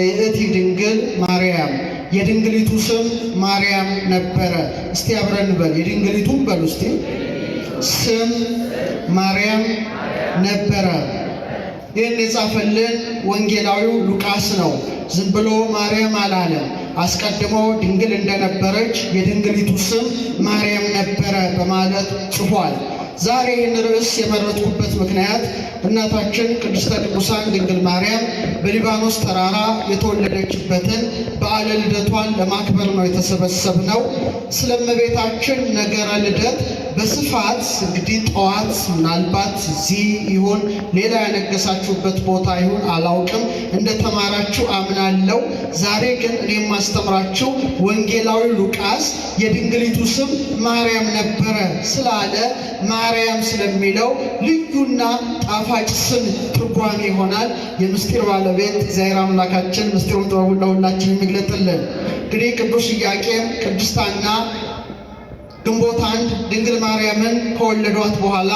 የእቲ ድንግል ማርያም የድንግሊቱ ስም ማርያም ነበረ። እስቲ አብረን በል የድንግሊቱን በሉ እስቲ ስም ማርያም ነበረ። ይህን የጻፈልን ወንጌላዊው ሉቃስ ነው። ዝም ብሎ ማርያም አላለም። አስቀድሞ ድንግል እንደነበረች የድንግሊቱ ስም ማርያም ነበረ በማለት ጽፏል። ዛሬ ይህን ርዕስ የመረጥኩበት ምክንያት እናታችን ቅድስተ ቅዱሳን ድንግል ማርያም በሊባኖስ ተራራ የተወለደችበትን በዓለ ልደቷን ለማክበር ነው የተሰበሰብነው። ስለ እመቤታችን ነገረ ልደት በስፋት እንግዲህ ጠዋት ምናልባት እዚህ ይሁን ሌላ ያነገሳችሁበት ቦታ ይሁን አላውቅም እንደተማራችሁ አምናለሁ። ዛሬ ግን እኔ የማስተምራችሁ ወንጌላዊ ሉቃስ የድንግሊቱ ስም ማርያም ነበረ ስላለ ማርያም ስለሚለው ልዩና ጣፋጭ ስም ትርጓሜ ይሆናል። የምስጢር ባለቤት እግዚአብሔር አምላካችን ምስጢሩን ጥበቡን ለሁላችን የሚግለጥልን። እንግዲህ ቅዱስ ኢያቄም ቅድስት ሐና ግንቦት 1 ድንግል ማርያምን ከወለዷት በኋላ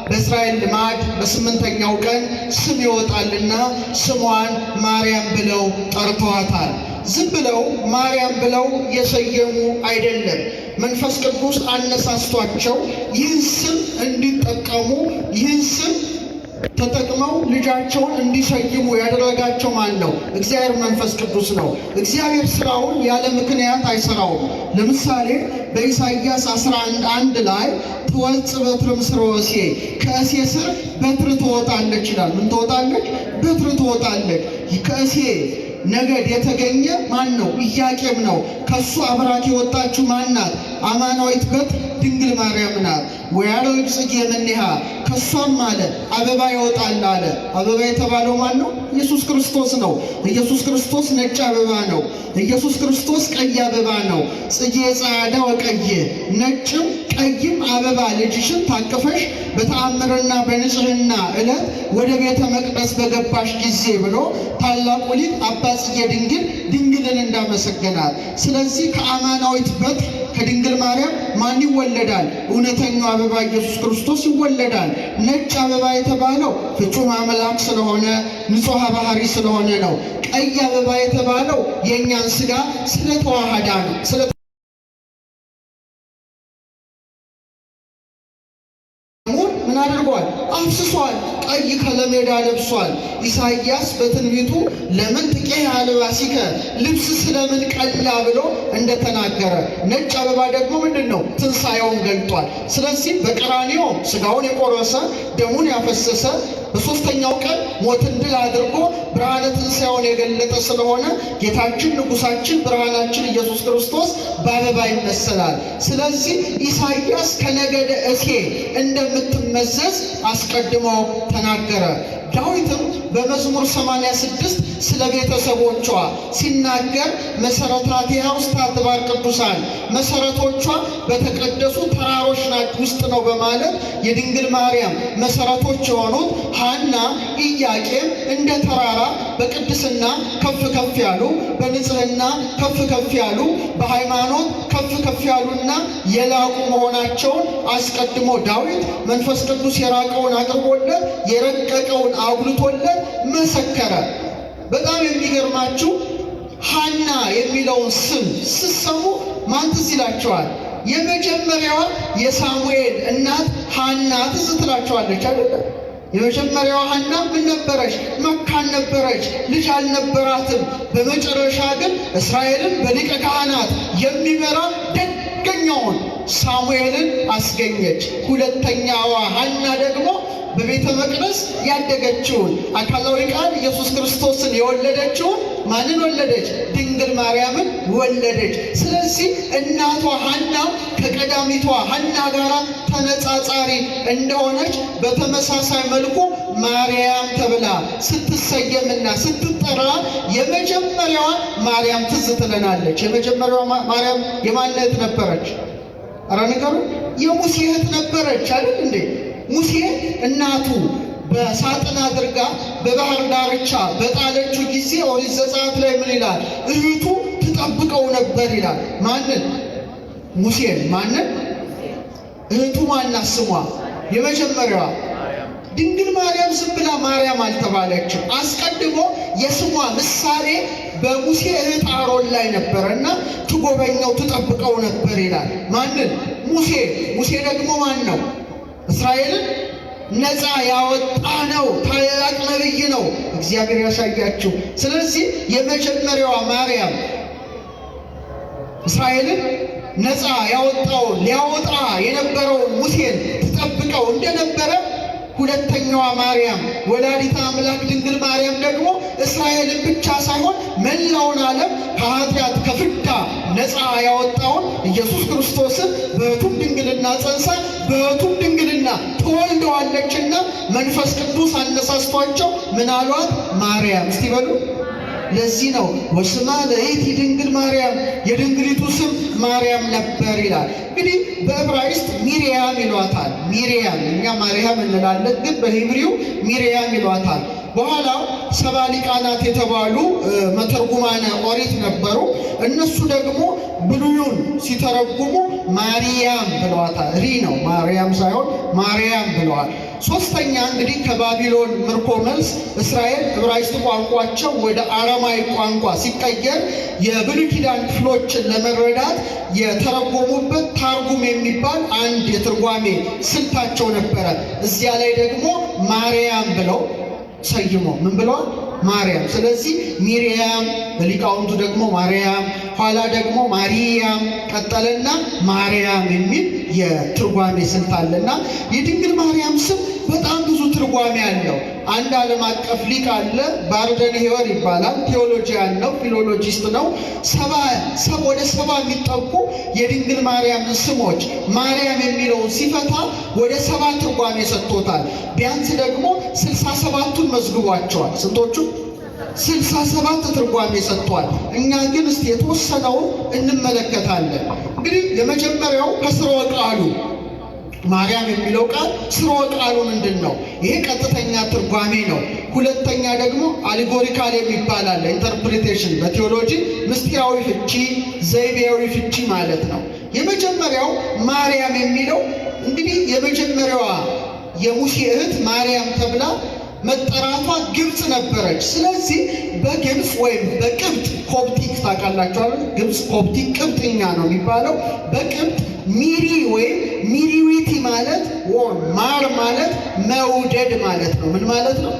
በእስራኤል ልማድ በስምንተኛው ቀን ስም ይወጣልና ስሟን ማርያም ብለው ጠርተዋታል። ዝም ብለው ማርያም ብለው የሰየሙ አይደለም። መንፈስ ቅዱስ አነሳስቷቸው ይህን ስም እንዲጠቀሙ ይህን ስም ተጠቅመው ልጃቸውን እንዲሰይሙ ያደረጋቸው ማን ነው? እግዚአብሔር መንፈስ ቅዱስ ነው። እግዚአብሔር ስራውን ያለ ምክንያት አይሰራውም። ለምሳሌ በኢሳይያስ 11:1 ላይ ትወጽእ በትረ ምስለ እሴይ ከእሴይ ስር በትር ትወጣለች ይላል። ምን ትወጣለች? በትር ትወጣለች። ከእሴይ ነገድ የተገኘ ማን ነው? ኢያቄም ነው። ከሱ አብራክ የወጣችው ማን ናት? አማናዊት በትር ድንግል ማርያም ናት። ወያረግ ጽጌ እምኔሃ ከሷም አለ አበባ ይወጣል አለ። አበባ የተባለው ማን ነው? ኢየሱስ ክርስቶስ ነው። ኢየሱስ ክርስቶስ ነጭ አበባ ነው። ኢየሱስ ክርስቶስ ቀይ አበባ ነው። ጽጌ ጻዕዳ ወቀይ ነጭም ቀይም አበባ ልጅሽን ታቅፈሽ በተአምርና በንጽህና ዕለት ወደ ቤተ መቅደስ በገባሽ ጊዜ ብሎ ታላቁ ሊቅ አባ ጽጌ ድንግልን እንዳመሰገናል። ስለዚህ ከአማናዊት በትር ከድንግል ማርያም ማን ይወለዳል? እውነተኛው አበባ ኢየሱስ ክርስቶስ ይወለዳል። ነጭ አበባ የተባለው ፍጹም አምላክ ስለሆነ ንጹሕ ባህሪ ስለሆነ ነው። ቀይ አበባ የተባለው የእኛን ሥጋ ስለተዋሃዳ ነው። ምን አድርጓል? አፍስሷል። ቀይ ከለሜዳ ለብሷል። ኢሳይያስ በትንቢቱ ለምን ትቄህ አልባሲከ ልብስ ስለምን ቀላ ብሎ እንደተናገረ ነጭ አበባ ደግሞ ምንድን ነው? ትንሣኤውን ገልጧል። ስለዚህ በቀራንዮ ሥጋውን የቆረሰ ደሙን ያፈሰሰ በሦስተኛው ቀን ሞትን ድል አድርጎ ብርሃነ ትንሣኤውን የገለጠ ስለሆነ ጌታችን ንጉሣችን ብርሃናችን ኢየሱስ ክርስቶስ በአበባ ይመሰላል። ስለዚህ ኢሳይያስ ከነገደ እሴይ እንደምትመዘዝ አስቀድሞ ተናገረ። ዳዊትም በመዝሙር 86 ስለ ቤተሰቦቿ ሲናገር መሰረታቲሃ ውስተ አድባር ቅዱሳን መሰረቶቿ በተቀደሱ ተራሮች ውስጥ ነው በማለት የድንግል ማርያም መሰረቶች የሆኑት ሐና፣ ኢያቄም እንደ ተራራ በቅድስና ከፍ ከፍ ያሉ፣ በንጽህና ከፍ ከፍ ያሉ፣ በሃይማኖት ከፍ ከፍ ያሉና የላቁ መሆናቸውን አስቀድሞ ዳዊት መንፈስ ቅዱስ የራቀውን አቅርቦለት የረቀቀውን አጉልቶለት መሰከረ። በጣም የሚገርማችሁ ሐና የሚለውን ስም ስትሰሙ ማን ትዝ ይላችኋል? የመጀመሪያዋ የሳሙኤል እናት ሐና ትዝ ትላችኋለች አይደል? የመጀመሪያዋ ሐና ምን ነበረች? መካን ነበረች፣ ልጅ አልነበራትም። በመጨረሻ ግን እስራኤልን በሊቀ ካህናት የሚመራ ደገኛውን ሳሙኤልን አስገኘች። ሁለተኛዋ ሐና ደግሞ በቤተ መቅደስ ያደገችውን አካላዊ ቃል ኢየሱስ ክርስቶስን የወለደችውን ማንን ወለደች? ድንግል ማርያምን ወለደች። ስለዚህ እናቷ ሐና ከቀዳሚቷ ሐና ጋር ተነጻጻሪ እንደሆነች በተመሳሳይ መልኩ ማርያም ተብላ ስትሰየምና ስትጠራ የመጀመሪያዋ ማርያም ትዝ ትለናለች። የመጀመሪያዋ ማርያም የማን እህት ነበረች? ኧረ ንገሩ። የሙሴ እህት ነበረች አይደል እንዴ? ሙሴ እናቱ በሳጥን አድርጋ በባህር ዳርቻ በጣለችው ጊዜ ኦሪት ዘጸአት ላይ ምን ይላል? እህቱ ትጠብቀው ነበር ይላል። ማንን? ሙሴን። ማንን? እህቱ ማናት? ስሟ የመጀመሪያዋ ድንግል ማርያም ዝም ብላ ማርያም አልተባለችም። አስቀድሞ የስሟ ምሳሌ በሙሴ እህት አሮን ላይ ነበረና ትጎበኘው ትጠብቀው ነበር ይላል። ማንን? ሙሴ። ሙሴ ደግሞ ማን ነው? እስራኤልን ነፃ ያወጣ ነው። ታላቅ ነብይ ነው። እግዚአብሔር ያሳያችሁ። ስለዚህ የመጀመሪያዋ ማርያም እስራኤልን ነፃ ያወጣው ሊያወጣ የነበረውን ሙሴን ትጠብቀው እንደነበረ ሁለተኛዋ ማርያም ወላዲተ አምላክ ድንግል ማርያም ደግሞ እስራኤልን ብቻ ሳይሆን መላውን ዓለም ከኃጢአት ከፍዳ ነፃ ያወጣውን ኢየሱስ ክርስቶስን በሕቱም ድንግልና ጸንሳ በሕቱም ድንግልና ተወልደዋለችና መንፈስ ቅዱስ አነሳስቷቸው ምን አሏት? ማርያም። እስቲ በሉ። ለዚህ ነው ወስማ ለይእቲ ድንግል ማርያም፣ የድንግሊቱ ስም ማርያም ነበር ይላል። እንግዲህ በዕብራይስጥ ሚሪያም ይሏታል። ሚሪያም፣ እኛ ማርያም እንላለን፣ ግን በሂብሪው ሚሪያም ይሏታል። በኋላ ሰባ ሊቃናት የተባሉ መተርጉማነ ኦሪት ነበሩ። እነሱ ደግሞ ብሉዩን ሲተረጉሙ ማርያም ብለዋታል። ሪ ነው ማርያም ሳይሆን ማርያም ብለዋል። ሶስተኛ እንግዲህ ከባቢሎን ምርኮ መልስ እስራኤል ዕብራይስጥ ቋንቋቸው ወደ አረማይ ቋንቋ ሲቀየር የብሉይ ኪዳን ክፍሎችን ለመረዳት የተረጎሙበት ታርጉም የሚባል አንድ የትርጓሜ ስልታቸው ነበረ። እዚያ ላይ ደግሞ ማርያም ብለው ሰይሞ ምን ብለዋል? ማርያም። ስለዚህ ሚሪያም፣ በሊቃውንቱ ደግሞ ማርያም፣ ኋላ ደግሞ ማርያም ቀጠለና ማርያም የሚል የትርጓሜ ስልት አለና የድንግል ማርያም ስም በጣም ብዙ ትርጓሜ አለው። አንድ ዓለም አቀፍ ሊቅ አለ፣ ባርደን ሄወር ይባላል። ቴዎሎጂያን ነው፣ ፊሎሎጂስት ነው። ወደ ሰባ የሚጠቁ የድንግል ማርያም ስሞች ማርያም የሚለውን ሲፈታ ወደ 7 ትርጓሜ ሰጥቶታል። ቢያንስ ደግሞ 67ቱን መዝግቧቸዋል። ስንቶቹ? 67 ትርጓሜ ሰጥቷል። እኛ ግን እስቲ የተወሰነውን እንመለከታለን። እንግዲህ የመጀመሪያው ከስርወ ቃሉ ማርያም የሚለው ቃል ስርወ ቃሉ ምንድን ነው? ይሄ ቀጥተኛ ትርጓሜ ነው። ሁለተኛ ደግሞ አሊጎሪካል የሚባል አለ፣ ኢንተርፕሪቴሽን። በቴዎሎጂ ምስጢራዊ ፍቺ፣ ዘይቤያዊ ፍቺ ማለት ነው። የመጀመሪያው ማርያም የሚለው እንግዲህ የመጀመሪያዋ የሙሴ እህት ማርያም ተብላ መጠራቷ ግብፅ ነበረች። ስለዚህ በግብፅ ወይም በቅብጥ ኮፕቲክ ታውቃላችኋል። ግብፅ ኮፕቲክ ቅብጥኛ ነው የሚባለው። በቅብጥ ሚሪ ወይም ሚሪዊቲ ማለት ማር ማለት መውደድ ማለት ነው። ምን ማለት ነው?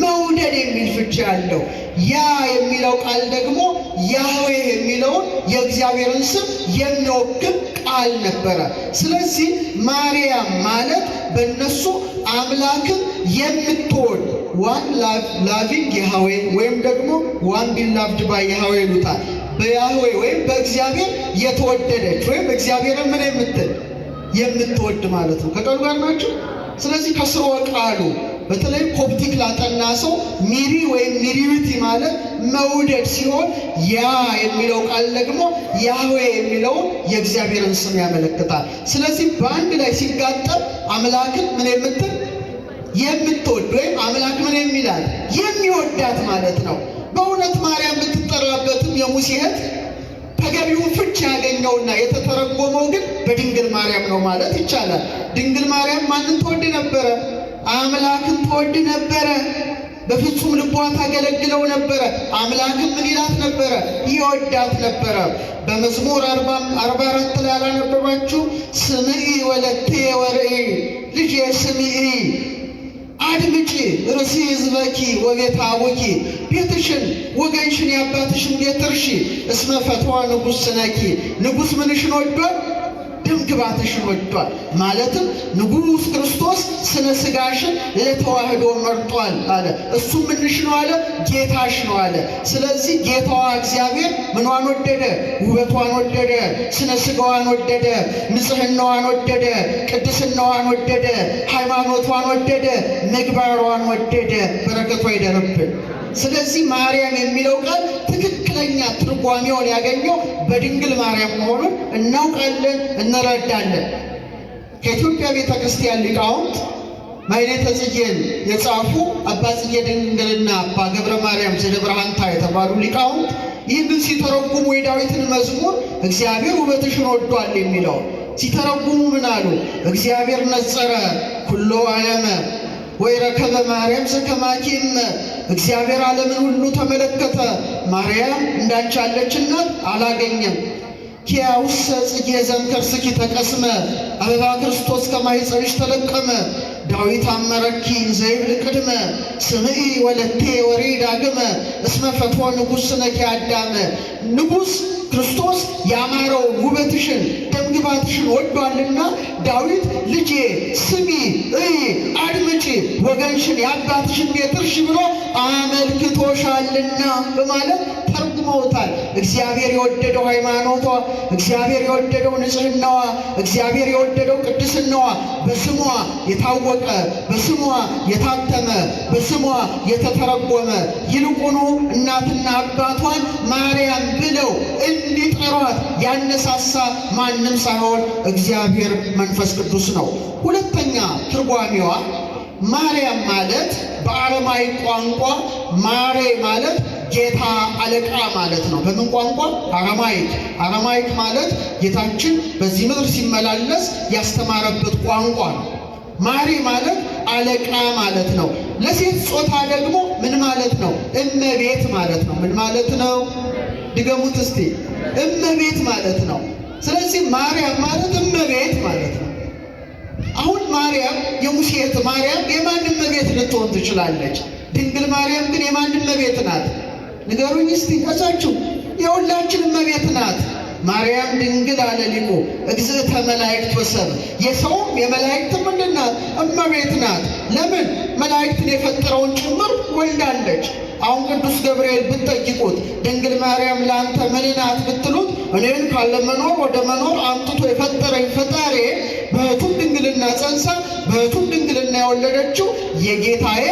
መውደድ የሚል ፍቺ ያለው። ያ የሚለው ቃል ደግሞ ያህዌ የሚለውን የእግዚአብሔርን ስም የሚወክል ቃል ነበረ። ስለዚህ ማርያም ማለት በእነሱ አምላክን የምትወድ ዋን ላቪንግ ያህዌ ወይም ደግሞ ዋን ቢላቭድ ባይ ያህዌ ይሉታል። በያህዌ ወይም በእግዚአብሔር የተወደደች ወይም እግዚአብሔርን ምን የምትወድ ማለት ነው። ከቃሉ ጋር ናቸው። ስለዚህ ከስርወ ቃሉ በተለይ ኮፕቲክ ላጠና ሰው ሚሪ ወይም ሚሪዊቲ ማለት መውደድ ሲሆን ያ የሚለው ቃል ደግሞ ያህዌ የሚለውን የእግዚአብሔርን ስም ያመለክታል። ስለዚህ በአንድ ላይ ሲጋጠም አምላክን ምን የምትወድ ወይም አምላክ ምን የሚላት የሚወዳት ማለት ነው። በእውነት ማርያም የምትጠራበትም የሙሴ እህት ተገቢውን ፍቺ ያገኘውና የተተረጎመው ግን በድንግል ማርያም ነው ማለት ይቻላል። ድንግል ማርያም ማንን ትወድ ነበረ? አምላክን ትወድ ነበረ። በፍጹም ልቧ ታገለግለው ነበረ። አምላክን ምን ይላት ነበረ? ይወዳት ነበረ። በመዝሙር 44 ላይ አላነበባችሁ? ስምዒ ወለቴ ወርእይ፣ ልጄ ስምዒ አድምጪ፣ ርእሲ ሕዝበኪ ወቤተ አቡኪ፣ ቤትሽን ወገንሽን የአባትሽን ቤት እርሺ፣ እስመ ፈትዋ ንጉሥ ስነኪ፣ ንጉሥ ምንሽን ወዷል? ደም ግባትሽን ወዷል። ማለትም ንጉሥ ክርስቶስ ስነ ሥጋሽን ለተዋህዶ መርጧል አለ። እሱም ምንሽ ነው አለ? ጌታሽ ነው አለ። ስለዚህ ጌታዋ እግዚአብሔር ምኗን ወደደ? ውበቷን ወደደ፣ ስነ ሥጋዋን ወደደ፣ ንጽሕናዋን ወደደ፣ ቅድስናዋን ወደደ፣ ሃይማኖቷን ወደደ፣ ምግባሯን ወደደ። በረከቷ ይደርብን። ስለዚህ ማርያም የሚለው ቃል ትክክለኛ ትርጓሜውን ያገኘው በድንግል ማርያም መሆኑን እናውቃለን፣ እንረዳለን። ከኢትዮጵያ ቤተ ክርስቲያን ሊቃውንት ማኅሌተ ጽጌን የጻፉ አባ ጽጌ ድንግልና አባ ገብረ ማርያም ዘደብረሃንታ የተባሉ ሊቃውንት ይህንን ሲተረጉሙ የዳዊትን መዝሙር እግዚአብሔር ውበትሽን ወዷል የሚለው ሲተረጉሙ ምን አሉ? እግዚአብሔር ነጸረ ኩሎ ዓለመ ወይረከበ ማርያም ዘከማኪ እመ እግዚአብሔር ዓለምን ሁሉ ተመለከተ፣ ማርያም እንዳንቺ ያለች እናት አላገኘም። ኪያውሰ ጽጌ ዘእምከርስኪ ተቀስመ አበባ ክርስቶስ ከማኅፀንሽ ተለቀመ። ዳዊት አመረኪ ዘይብል ቅድመ ስምዒ ወለቴ ወሬ ዳግመ እስመ ፈትሖ ንጉሥ ነኪ አዳመ። ንጉሥ ክርስቶስ ያማረውን ውበትሽን ደምግባትሽን ወዷልና ዳዊት ልጄ ስሚ እይ አድምጪ ወገንሽን የአባትሽን ቤት እርሺ ብሎ አመልክቶሻልና በማለት ተርጉመውታል። እግዚአብሔር የወደደው ሃይማኖቷ፣ እግዚአብሔር የወደደው ንጽሕናዋ፣ እግዚአብሔር የወደደው ቅድስናዋ በስሟ የታወቀ በስሟ የታተመ በስሟ የተተረጎመ ይልቁኑ እናትና አባቷን ማርያም ብለው እንዲጠሯት ያነሳሳ ማንም ሳይሆን እግዚአብሔር መንፈስ ቅዱስ ነው። ሁለተኛ ትርጓሜዋ ማርያም ማለት በአረማይ ቋንቋ ማሬ ማለት ጌታ አለቃ ማለት ነው። በምን ቋንቋ? አረማይክ። አረማይክ ማለት ጌታችን በዚህ ምድር ሲመላለስ ያስተማረበት ቋንቋ ነው። ማሪ ማለት አለቃ ማለት ነው። ለሴት ጾታ ደግሞ ምን ማለት ነው? እመቤት ማለት ነው። ምን ማለት ነው? ድገሙት እስቲ። እመቤት ማለት ነው። ስለዚህ ማርያም ማለት እመቤት ማለት ነው። አሁን ማርያም የሙሴት ማርያም የማን እመቤት ልትሆን ትችላለች? ድንግል ማርያም ግን የማን እመቤት ናት? ንገሩኝ እስቲ እሳችሁ። የሁላችን እመቤት ናት። ማርያም ድንግል አለ ሊቁ እግዝእተ መላእክት ወሰብእ። የሰውም የመላእክትም ምንድን ናት? እመቤት ናት። ለምን? መላእክትን የፈጠረውን ጭምር ወልዳለች። አሁን ቅዱስ ገብርኤል ብትጠይቁት ድንግል ማርያም ለአንተ ምን ናት ብትሉት እኔን ካለመኖር ወደ መኖር አምጥቶ የፈጠረኝ ፈጣሪ በሕቱም ድንግልና ጸንሳ በሕቱም ድንግልና የወለደችው የጌታዬ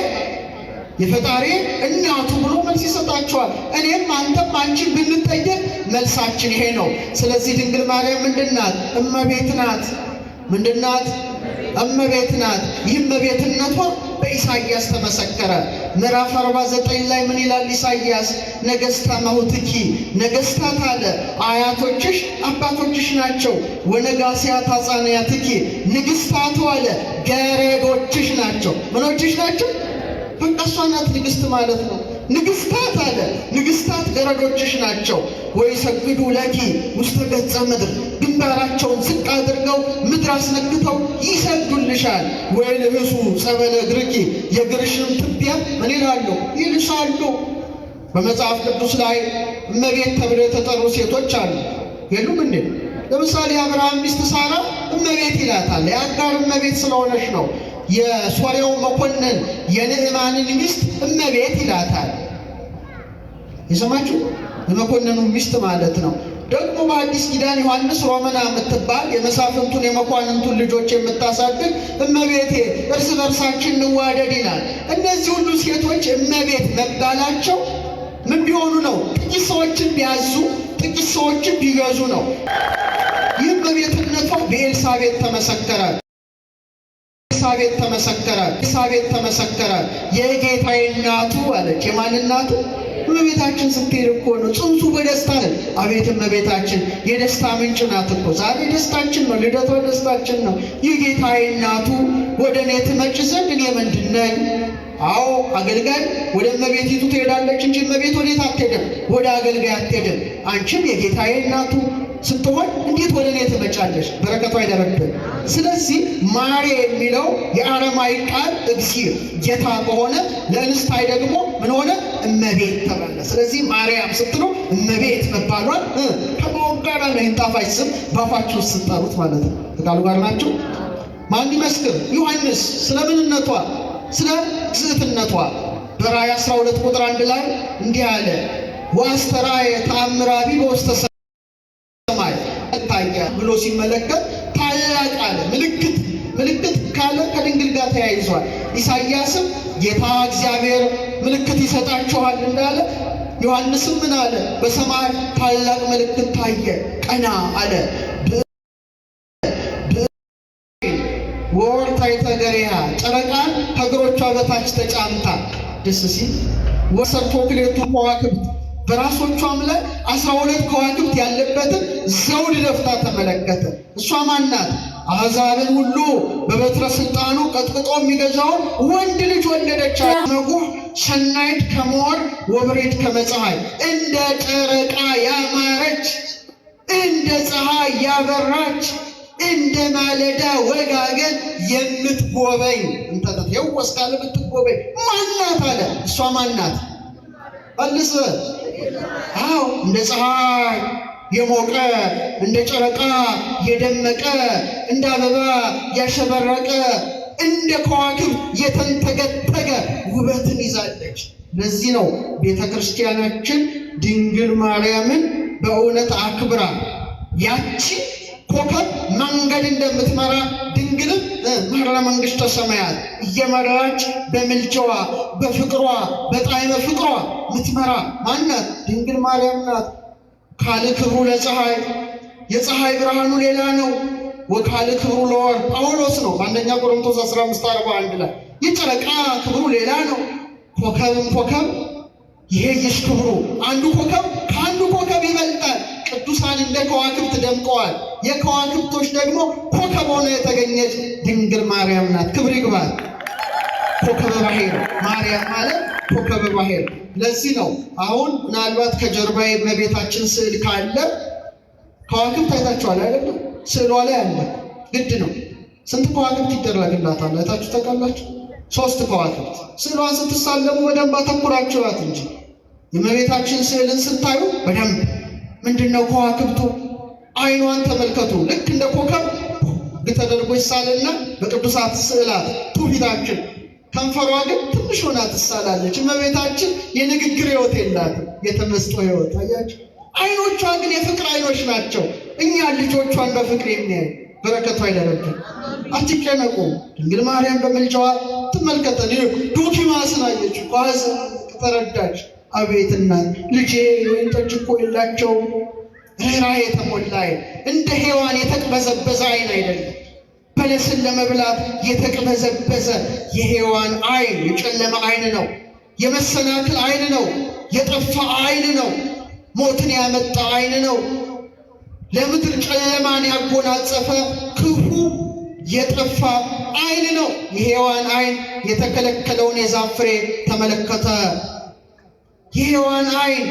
የፈጣሪ እናቱ ብሎ መልስ ይሰጣቸዋል። እኔም አንተም አንቺን ብንጠየቅ መልሳችን ይሄ ነው። ስለዚህ ድንግል ማርያም ምንድን ናት? እመቤት ናት። ምንድን ናት? እመቤት ናት። ይህ እመቤትነቷ በኢሳይያስ ተመሰከረ። ምዕራፍ 49 ላይ ምን ይላል ኢሳይያስ? ነገሥተ መሁትኪ ነገሥታት አለ አያቶችሽ አባቶችሽ ናቸው። ወነጋሲያት አጻንያትኪ ንግሥታቱ አለ ገረዶችሽ ናቸው። ምኖችሽ ናቸው? በቃ እሷ ናት ንግሥት ማለት ነው። ንግሥታት አለ ንግሥታት ገረዶችሽ ናቸው። ወይሰግዱ ለኪ ውስተ ገጸ ምድር ግንባራቸውን ዝቅ አድርገው ምድር አስነክተው ይሰግዱልሻል። ወይልብሱ ጸበለ እግርኪ የእግርሽን ትቢያ ምን ይላሉ? ይልሳሉ። በመጽሐፍ ቅዱስ ላይ እመቤት ተብለው የተጠሩ ሴቶች አሉ የሉም እንዴ? ለምሳሌ የአብርሃም ሚስት ሳራ እመቤት ይላታል። የአጋር እመቤት ስለሆነች ነው። የሶርያው መኮንን የንዕማንን ሚስት እመቤት ይላታል። የሰማችሁ? የመኮንኑ ሚስት ማለት ነው። ደግሞ በአዲስ ኪዳን ዮሐንስ ሮመና የምትባል የመሳፍንቱን የመኳንንቱን ልጆች የምታሳድግ እመቤቴ እርስ በርሳችን እንዋደድ ይላል። እነዚህ ሁሉ ሴቶች እመቤት መባላቸው ምን ቢሆኑ ነው? ጥቂት ሰዎችን ቢያዙ፣ ጥቂት ሰዎችን ቢገዙ ነው። ይህ እመቤትነቷ በኤልሳቤጥ ተመሰከረ። ኤልሳቤጥ ተመሰከረ። ኤልሳቤጥ ተመሰከረ። የጌታዬ እናቱ አለች። የማን እናቱ? እመቤታችን ስትሄድ እኮ ነው ጽንሱ በደስታ ነው። አቤት እመቤታችን የደስታ ምንጭ ናት እኮ። ዛሬ ደስታችን ነው፣ ልደቷ ደስታችን ነው። የጌታዬ እናቱ ወደ እኔ ትመጭ ዘንድ እኔ ምንድን ነኝ? አዎ አገልጋይ ወደ እመቤቲቱ ትሄዳለች እንጂ እመቤት ወዴት አትሄድም? ወደ አገልጋይ አትሄድም። አንቺም የጌታዬ እናቱ ስትሆን እንዴት ወደ እኔ ትመጫለሽ? በረከቷ አይደረብን። ስለዚህ ማሬ የሚለው የአረማይ ቃል እግዚእ ጌታ በሆነ ለእንስታይ ደግሞ ምን ሆነ? እመቤት ተባለ። ስለዚህ ማርያም ስትሉ እመቤት መባሏን ከማወቅ ጋር ነው። ጣፋጭ ስም ባፋችሁ ውስጥ ስትጠሩት ማለት ነው። ከቃሉ ጋር ናቸው። ማን ይመስክር? ዮሐንስ ስለ ምንነቷ ስለ ግዝእትነቷ በራእይ 12 ቁጥር 1 ላይ እንዲህ አለ። ወአስተርአየ ተአምራቢ በውስተ ሰማይ ታየ ብሎ ሲመለከት ታላቅ አለ። ምልክት ካለ ከድንግል ጋር ተያይዟል። ኢሳይያስም ጌታ እግዚአብሔር ምልክት ይሰጣችኋል እንዳለ ዮሐንስም ምን አለ? በሰማይ ታላቅ ምልክት ታየ። ቀና አለ ወርታይተ ገሪሃ ጨረቃን ከእግሮቿ በታች ተጫምታ ደስ ሲል ወሰርቶ ክሌቱ ከዋክብት በራሶቿም ላይ 12 ከዋክብት ያለበትን ዘውድ ደፍታ ተመለከተ። እሷ ማናት? አሕዛብን ሁሉ በበትረ ስልጣኑ ቀጥቅጦ የሚገዛውን ወንድ ልጅ ወለደች። መጉህ ሰናይት ከመወር ወብሬት ከመፀሐይ እንደ ጨረቃ ያማረች እንደ ፀሐይ ያበራች እንደ ማለዳ ወጋገን የምትጎበኝ እንተት የወስካለ የምትጎበኝ ማናት አለ። እሷ ማናት? አልሰ አው እንደ ፀሐይ የሞቀ እንደ ጨረቃ የደመቀ እንደ አበባ ያሸበረቀ እንደ ከዋክብት የተንተገተገ ውበትን ይዛለች። ለዚህ ነው ቤተ ክርስቲያናችን ድንግል ማርያምን በእውነት አክብራ ያቺ ኮከብ መንገድ እንደምትመራ ድንግልም መሐላ መንግሥተ ሰማያት እየመራች በምልጃዋ በፍቅሯ በጣዕመ ፍቅሯ ምትመራ ማናት? ድንግል ማርያም ናት። ካለ ክብሩ ለፀሐይ የፀሐይ ብርሃኑ ሌላ ነው። ወካለ ክብሩ ለወር ጳውሎስ ነው በአንደኛ ቆሮንቶስ 15:41 ላይ የጨረቃ ክብሩ ሌላ ነው። ኮከብም ኮከብ ይሄየሽ ክብሩ አንዱ ኮከብ ከአንዱ ኮከብ ይበልጣል። ቅዱሳን እንደ ከዋክብት ደምቀዋል። የከዋክብቶች ደግሞ ኮከብ ሆነ የተገኘች ድንግል ማርያም ናት። ክብር ይግባል። ኮከበ ባሕር ማርያም ማለት ኮከበ ባሕር። ለዚህ ነው አሁን ምናልባት ከጀርባዬ እመቤታችን ስዕል ካለ ከዋክብት አይታችኋል አይደለም? ስዕሏ ላይ አለ። ግድ ነው። ስንት ከዋክብት ይደረግላታል አይታችሁ ታውቃላችሁ? 3 ከዋክብት። ስዕሏን ስትሳለሙ በደንብ አተኩራችኋት እንጂ የእመቤታችን ስዕልን ስታዩ በደንብ ምንድነው ከዋክብቱ? አይኗን ተመልከቱ። ልክ እንደ ኮከብ ተደርጎ ይሳልና በቅዱሳት ስዕላት ትውፊታችን ከንፈሯ ግን ትንሽ ሆና ትሳላለች። እመቤታችን የንግግር ሕይወት የላትም፣ የተመስጦ ሕይወት። አያችሁ? አይኖቿ ግን የፍቅር አይኖች ናቸው። እኛ ልጆቿን በፍቅር የሚያዩ በረከቷ አይደረብን። አትጨነቁ። ድንግል ማርያም በምልጃዋ ትመልከተን። ዶኪማስን አየችው። ቋዝ ተረዳች። አቤት እናት ልጄ ወይን ጠጅ እኮ የላቸው። ርኅራኄ የተሞላ እንደ ሔዋን የተቅበዘበዘ አይን አይደለም። በለስን ለመብላት የተቅበዘበዘ የሔዋን አይን የጨለመ አይን ነው። የመሰናክል አይን ነው። የጠፋ አይን ነው። ሞትን ያመጣ አይን ነው። ለምድር ጨለማን ያጎናጸፈ ክፉ የጠፋ አይን ነው። የሔዋን አይን የተከለከለውን የዛፍ ፍሬ ተመለከተ። የሔዋን አይን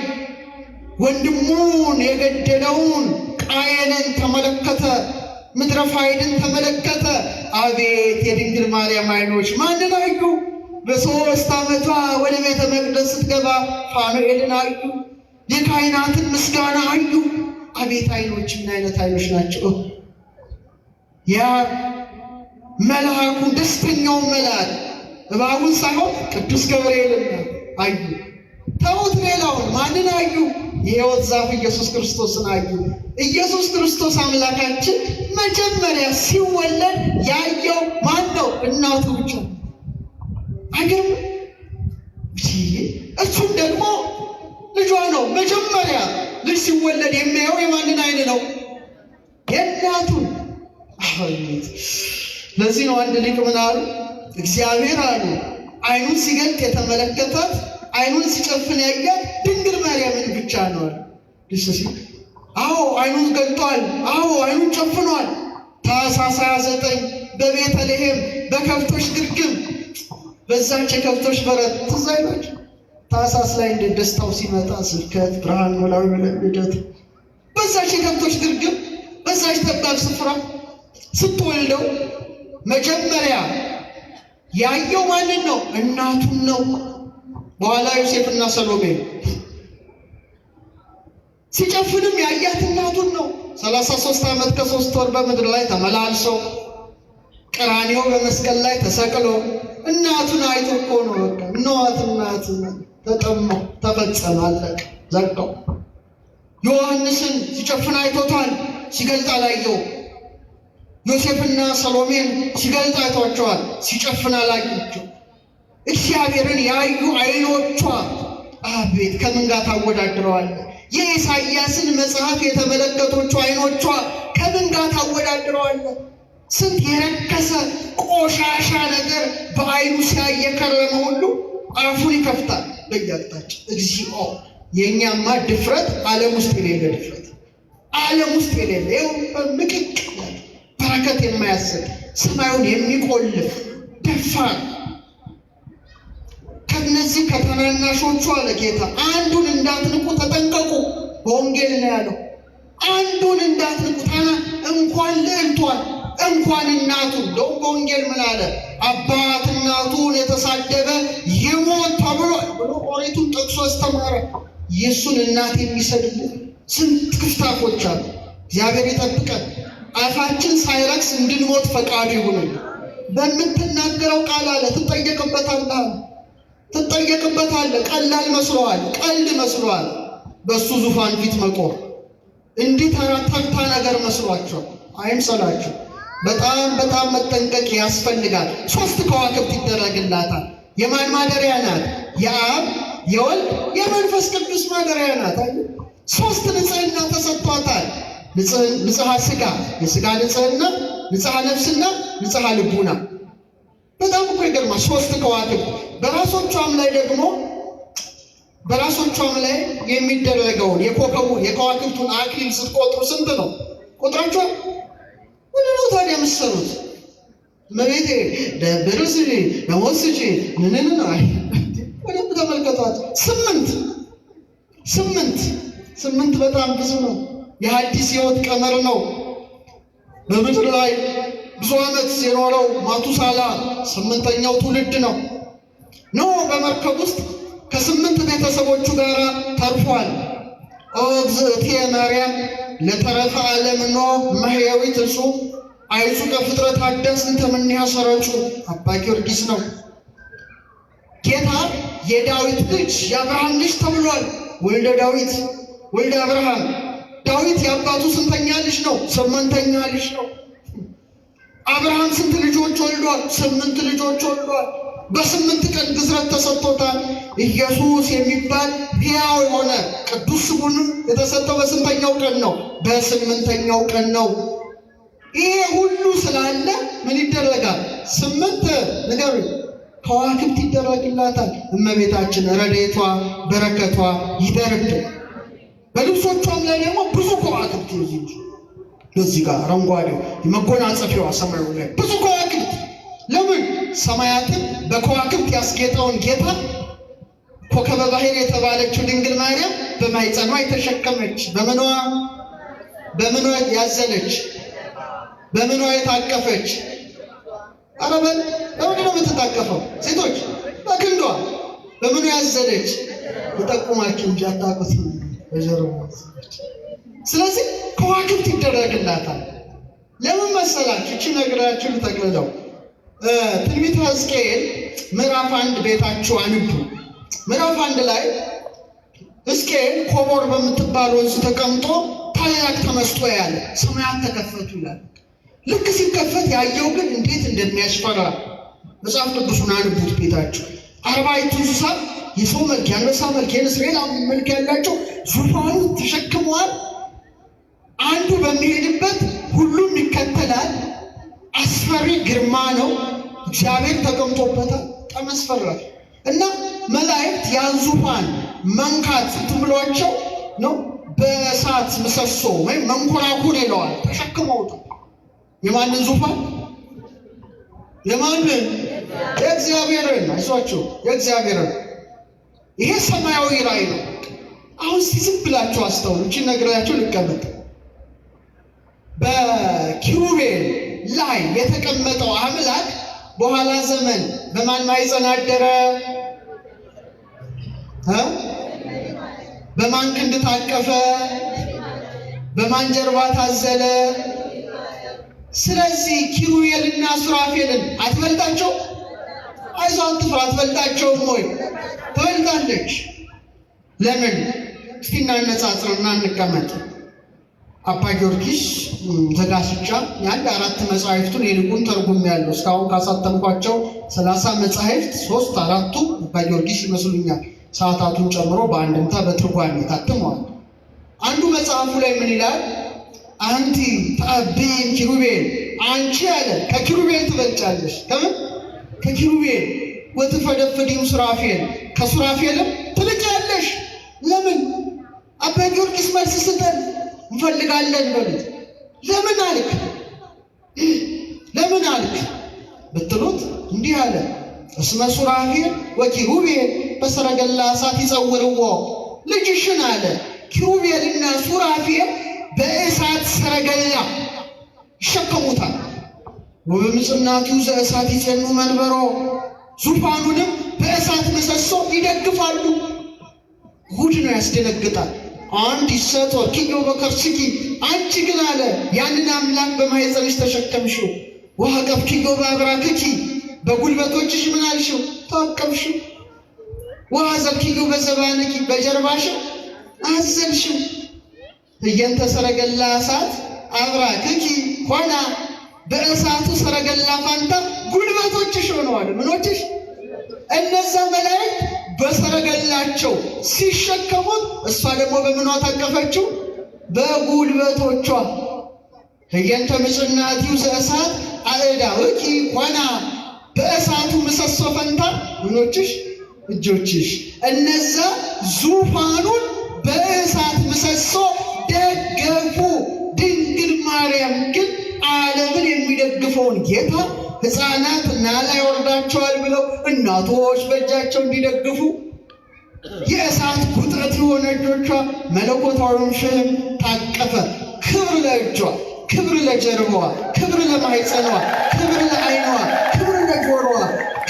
ወንድሙን የገደለውን ቃየንን ተመለከተ። ምድረ ፋይድን ተመለከተ። አቤት የድንግል ማርያም አይኖች ማንን አዩ? በ3 ዓመቷ ወደ ቤተ መቅደስ ስትገባ ፋኑኤልን አዩ። የካህናትን ምስጋና አዩ። አቤት አይኖች! ምን አይነት አይኖች ናቸው! ያ መልአኩ ደስተኛውን መልአክ እባቡን ሳይሆን ቅዱስ ገብርኤልን አዩ። ተውት ሌላውን። ማንን አዩ? የሕይወት ዛፍ ኢየሱስ ክርስቶስን አዩ። ኢየሱስ ክርስቶስ አምላካችን መጀመሪያ ሲወለድ ያየው ማን ነው? እናቱ ብቻ። አይገርም? እሱም ደግሞ ልጇ ነው። መጀመሪያ ልጅ ሲወለድ የሚያየው የማንን አይን ነው? የእናቱን። ለዚህ ነው አንድ ሊቅ ምን አሉ? እግዚአብሔር አሉ አይኑን ሲገልጥ የተመለከታት አይኑን ሲጨፍን ያያት ድንግል ማርያምን ብቻ ነው አሉ። አዎ አይኑን ገልጧል። አዎ አይኑን ጨፍኗል። ታኅሳስ 29 በቤተልሔም በከብቶች ግርግም በዛች የከብቶች በረት ትዝ አይላችሁ? ታኅሳስ ላይ እንደ ደስታው ሲመጣ ስብከት ብርሃን ኖላዊ ልደት በዛች የከብቶች ግርግም በዛች ጠባብ ስፍራ ስትወልደው መጀመሪያ ያየው ማንን ነው? እናቱን ነው። በኋላ ዮሴፍና ሰሎሜ ሲጨፍንም ያያት እናቱን ነው። 33 ዓመት ከ3 ወር በምድር ላይ ተመላልሶ ቀራንዮ በመስቀል ላይ ተሰቅሎ እናቱን አይቶ እኮ ነው በቃ እነዋት እናት ተጠማ ተፈጸመ አለቀ ዘጋው። ዮሐንስን ሲጨፍን አይቶታል፣ ሲገልጥ አላየው። ዮሴፍና ሰሎሜን ሲገልጥ አይቷቸዋል፣ ሲጨፍን አላየቸው። እግዚአብሔርን ያዩ አይኖቿ አቤት ከምን ጋር ታወዳድረዋለህ? የኢሳይያስን መጽሐፍ የተመለከቶቹ አይኖቿ ከምን ጋር ታወዳድረዋለህ? ስንት የረከሰ ቆሻሻ ነገር በአይኑ ሲያይ የከረመ ሁሉ አፉን ይከፍታል በየአቅጣጫ። እግዚኦ! የእኛማ ድፍረት ዓለም ውስጥ የሌለ ድፍረት፣ ዓለም ውስጥ የሌለ ይኸው ምቅቅ በረከት የማያሰጥ ሰማዩን የሚቆልፍ ደፋር ከነዚህ ከተናናሾቹ አለ ጌታ አንዱን እንዳትንቁ ተጠንቀቁ። በወንጌል ነው ያለው። አንዱን እንዳትንቁ እንኳን ልዕልቷን እንኳን እናቱን ደው በወንጌል ምን አለ? አባት እናቱን የተሳደበ ይሞት ተብሎ ብሎ ኦሪቱን ጠቅሶ አስተማረ። የሱን እናት የሚሰድቡ ስንት ክፍታፎች አሉ። እግዚአብሔር ይጠብቀን። አፋችን ሳይረክስ እንድንሞት ፈቃዱ ይሁን። በምትናገረው ቃል አለ ትጠየቅበታለህ። ቀላል መስሎሃል? ቀልድ መስሎሃል? በሱ ዙፋን ፊት መቆም እንዲህ ተራ ነገር መስሏቸው አይምሰላችሁ። በጣም መጠንቀቅ ያስፈልጋል። 3 ከዋክብት ይደረግላታል። የማን ማደሪያ ናት? የአብ የወልድ የመንፈስ ቅዱስ ማደሪያ ናት። 3 ንጽህና ተሰጥቷታል። ንጽሐ ሥጋ የሥጋ ንጽህና፣ ንጽሐ ነፍስና ንጽሐ ልቡና። በጣም እኮ ይገርማል። 3 ከዋክብት በራሶቿም ላይ ደግሞ በራሶቿም ላይ የሚደረገውን የከዋክብቱን አክሊል ስትቆጥሩ ስንት ነው ቁጥራቸው? ምንድን ነው ታዲያ የምትሰሩት? መቤቴ ደብርስ ደሞስጂ ምንን ነው? በደንብ ተመልከቷት። 8 በጣም ብዙ ነው። የሐዲስ ሕይወት ቀመር ነው። በምድር ላይ ብዙ ዓመት የኖረው ማቱሳላ 8ኛው ትውልድ ነው። ኖህ በመርከብ ውስጥ ከ8 ቤተሰቦቹ ጋር ተርፏል። ኦ እግዝእትየ ማርያም ለተረፈ ዓለም ኖህ ማህያዊት እሱ አይጹ ከፍጥረት አዳስ እንተ ምንያ ሰረጩ አባ ጊዮርጊስ ነው። ጌታ የዳዊት ልጅ የአብርሃም ልጅ ተብሏል። ወልደ ዳዊት ወልደ አብርሃም። ዳዊት የአባቱ ስንተኛ ልጅ ነው? 8ኛ ልጅ ነው። አብርሃም ስንት ልጆች ወልዷል? 8 ልጆች ወልዷል። በ8 ቀን ግዝረት ተሰጥቶታል። ኢየሱስ የሚባል ሕያው የሆነ ቅዱስ ስሙንም የተሰጠው በስንተኛው ቀን ነው? በ8ኛው ቀን ነው። ይሄ ሁሉ ስላለ ምን ይደረጋል? 8 ነገር ከዋክብት ይደረግላታል። እመቤታችን ረድኤቷ በረከቷ ይደርብን። በልብሶቿም ላይ ደግሞ ብዙ ከዋክብት ይዙ። በዚህ ጋር አረንጓዴው የመጎናጸፊያዋ ሰማዩ ላይ ብዙ ከዋክብት። ለምን? ሰማያትን በከዋክብት ያስጌጠውን ጌታ ኮከበ ባሕር የተባለችው ድንግል ማርያም በማኅፀኗ የተሸከመች፣ በምኗ ያዘለች፣ በምኗ የታቀፈች። ኧረ በምንድን ነው የምትታቀፈው? ሴቶች በክንዷ። በምኗ ያዘለች? ተጠቁማችሁ እንጂ አታውቁት። በጀርባ። ስለዚህ ከዋክብት ይደረግላታል። ለምን መሰላችሁ? እቺ ነግራችሁ ልጠቅልለው። ትንቢተ ሕዝቅኤል ምዕራፍ 1 ቤታችሁ አንቡ። ምዕራፍ 1 ላይ ሕዝቅኤል ኮቦር በምትባል ወንዝ ተቀምጦ ታላቅ ተመስጦ ያለ ሰማያት ተከፈቱ ይላል። ልክ ሲከፈት ያየው ግን እንዴት እንደሚያስፈራ መጽሐፍ ቅዱሱን አንቡት ቤታችሁ። 40 እንስሳ የሰው መልክ፣ የአንበሳ መልክ፣ የንስር መልክ ያላቸው ዙፋኑ ተሸክመዋል። አንዱ በሚሄድበት ሁሉም ይከተላል። አስፈሪ ግርማ ነው። እግዚአብሔር ተቀምጦበታል። በጣም ያስፈራል። እና መላእክት ያን ዙፋን መንካት ብሏቸው ነው በእሳት ምሰሶ ወይም መንኮራኩር ይለዋል ተሸክመውታል። የማንን ዙፋን? የማንን? የእግዚአብሔርን። አይዟቸው፣ የእግዚአብሔርን። ይሄ ሰማያዊ ራእይ ነው። አሁን ዝም ብላችሁ አስተውሉ። እቺ ነግራችሁ ልቀመጥ። በኪሩቤል ላይ የተቀመጠው አምላክ በኋላ ዘመን በማን ማኅፀን አደረ? በማን ክንድ ታቀፈ? በማን ጀርባ ታዘለ? ስለዚህ ኪሩቤልና ሱራፌልን አትበልጣቸው? አይዞህ አትፍራ፣ አትበልጣቸውም ወይ? ትበልጣለች። ለምን? እስቲ እናነጻጽርና እንቀመጥ። አባ ጊዮርጊስ ዘጋስጫ የአንድ 4 መጻሕፍቱን የልቁን ተርጉም ያለው እስካሁን ካሳተምኳቸው 30 መጻሕፍት 3-4ቱ አባ ጊዮርጊስ ይመስሉኛል። ሰዓታቱን ጨምሮ በአንድምታ በትርጓሜ ታትመዋል። አንዱ መጽሐፉ ላይ ምን ይላል? አንቲ ተአብይም ኪሩቤል፣ አንቺ አለ ከኪሩቤል ትበልጫለሽ። ከምን? ከኪሩቤል። ወትፈደፍዲም ሱራፌል፣ ከሱራፌልም ትልጫለሽ። ለምን? አባ ጊዮርጊስ መልስ ስጠን እንፈልጋለን በሉት። ለምን አልክ? ለምን አልክ ብትሉት እንዲህ አለ። እስመ ሱራፌል ወኪሩቤል በሰረገላ እሳት ይጸውርዎ። ልጅሽን አለ ኪሩቤልና ሱራፌል በእሳት ሰረገላ ይሸከሙታል። ወበምጽናቲሁ ዘእሳት ይጼኑ መንበሮ ዙፋኑንም በእሳት ምሰሶ ይደግፋሉ። ጉድ ነው፣ ያስደነግጣል። አንድ ይሰጦር ኪዮ በከርስኪ አንቺ ግን አለ ያንን አምላክ በማኅፀንሽ ተሸከምሽው። ወሀቀፍኪዮ በአብራክኪ በጉልበቶችሽ ምን አልሽው? ታቀፍሽው። ወአዘልኪዮ በዘባንኪ በጀርባሽ አዘልሽው። እየንተ ሰረገላ እሳት አብራክኪ ሆና በእሳቱ ሰረገላ ፋንታ ጉልበቶችሽ ሆነዋል። ምኖችሽ? እነዛ መላእክት በሰረገላቸው ሲሸከሙት እሷ ደግሞ በምኗ ታቀፈችው? በጉልበቶቿ። ህየንተ ምጽናቲሁ ዘእሳት አእዳውኪ ሆና በእሳቱ ምሰሶ ፈንታ ምኖችሽ? እጆችሽ። እነዛ ዙፋኑን በእሳት ምሰሶ ደገፉ። ድንግል ማርያም ግን ዓለምን የሚደግፈውን ጌታ ሕፃናት ናላ ይወርዳቸዋል ብለው እናቶች በእጃቸው እንዲደግፉ የእሳት ጉጥረት የሆነ እጆቿ መለኮታዊውን ሽህም ታቀፈ። ክብር ለእጇ፣ ክብር ለጀርባዋ፣ ክብር ለማኅፀኗ፣ ክብር ለዓይኗ፣ ክብር ለጆሮዋ፣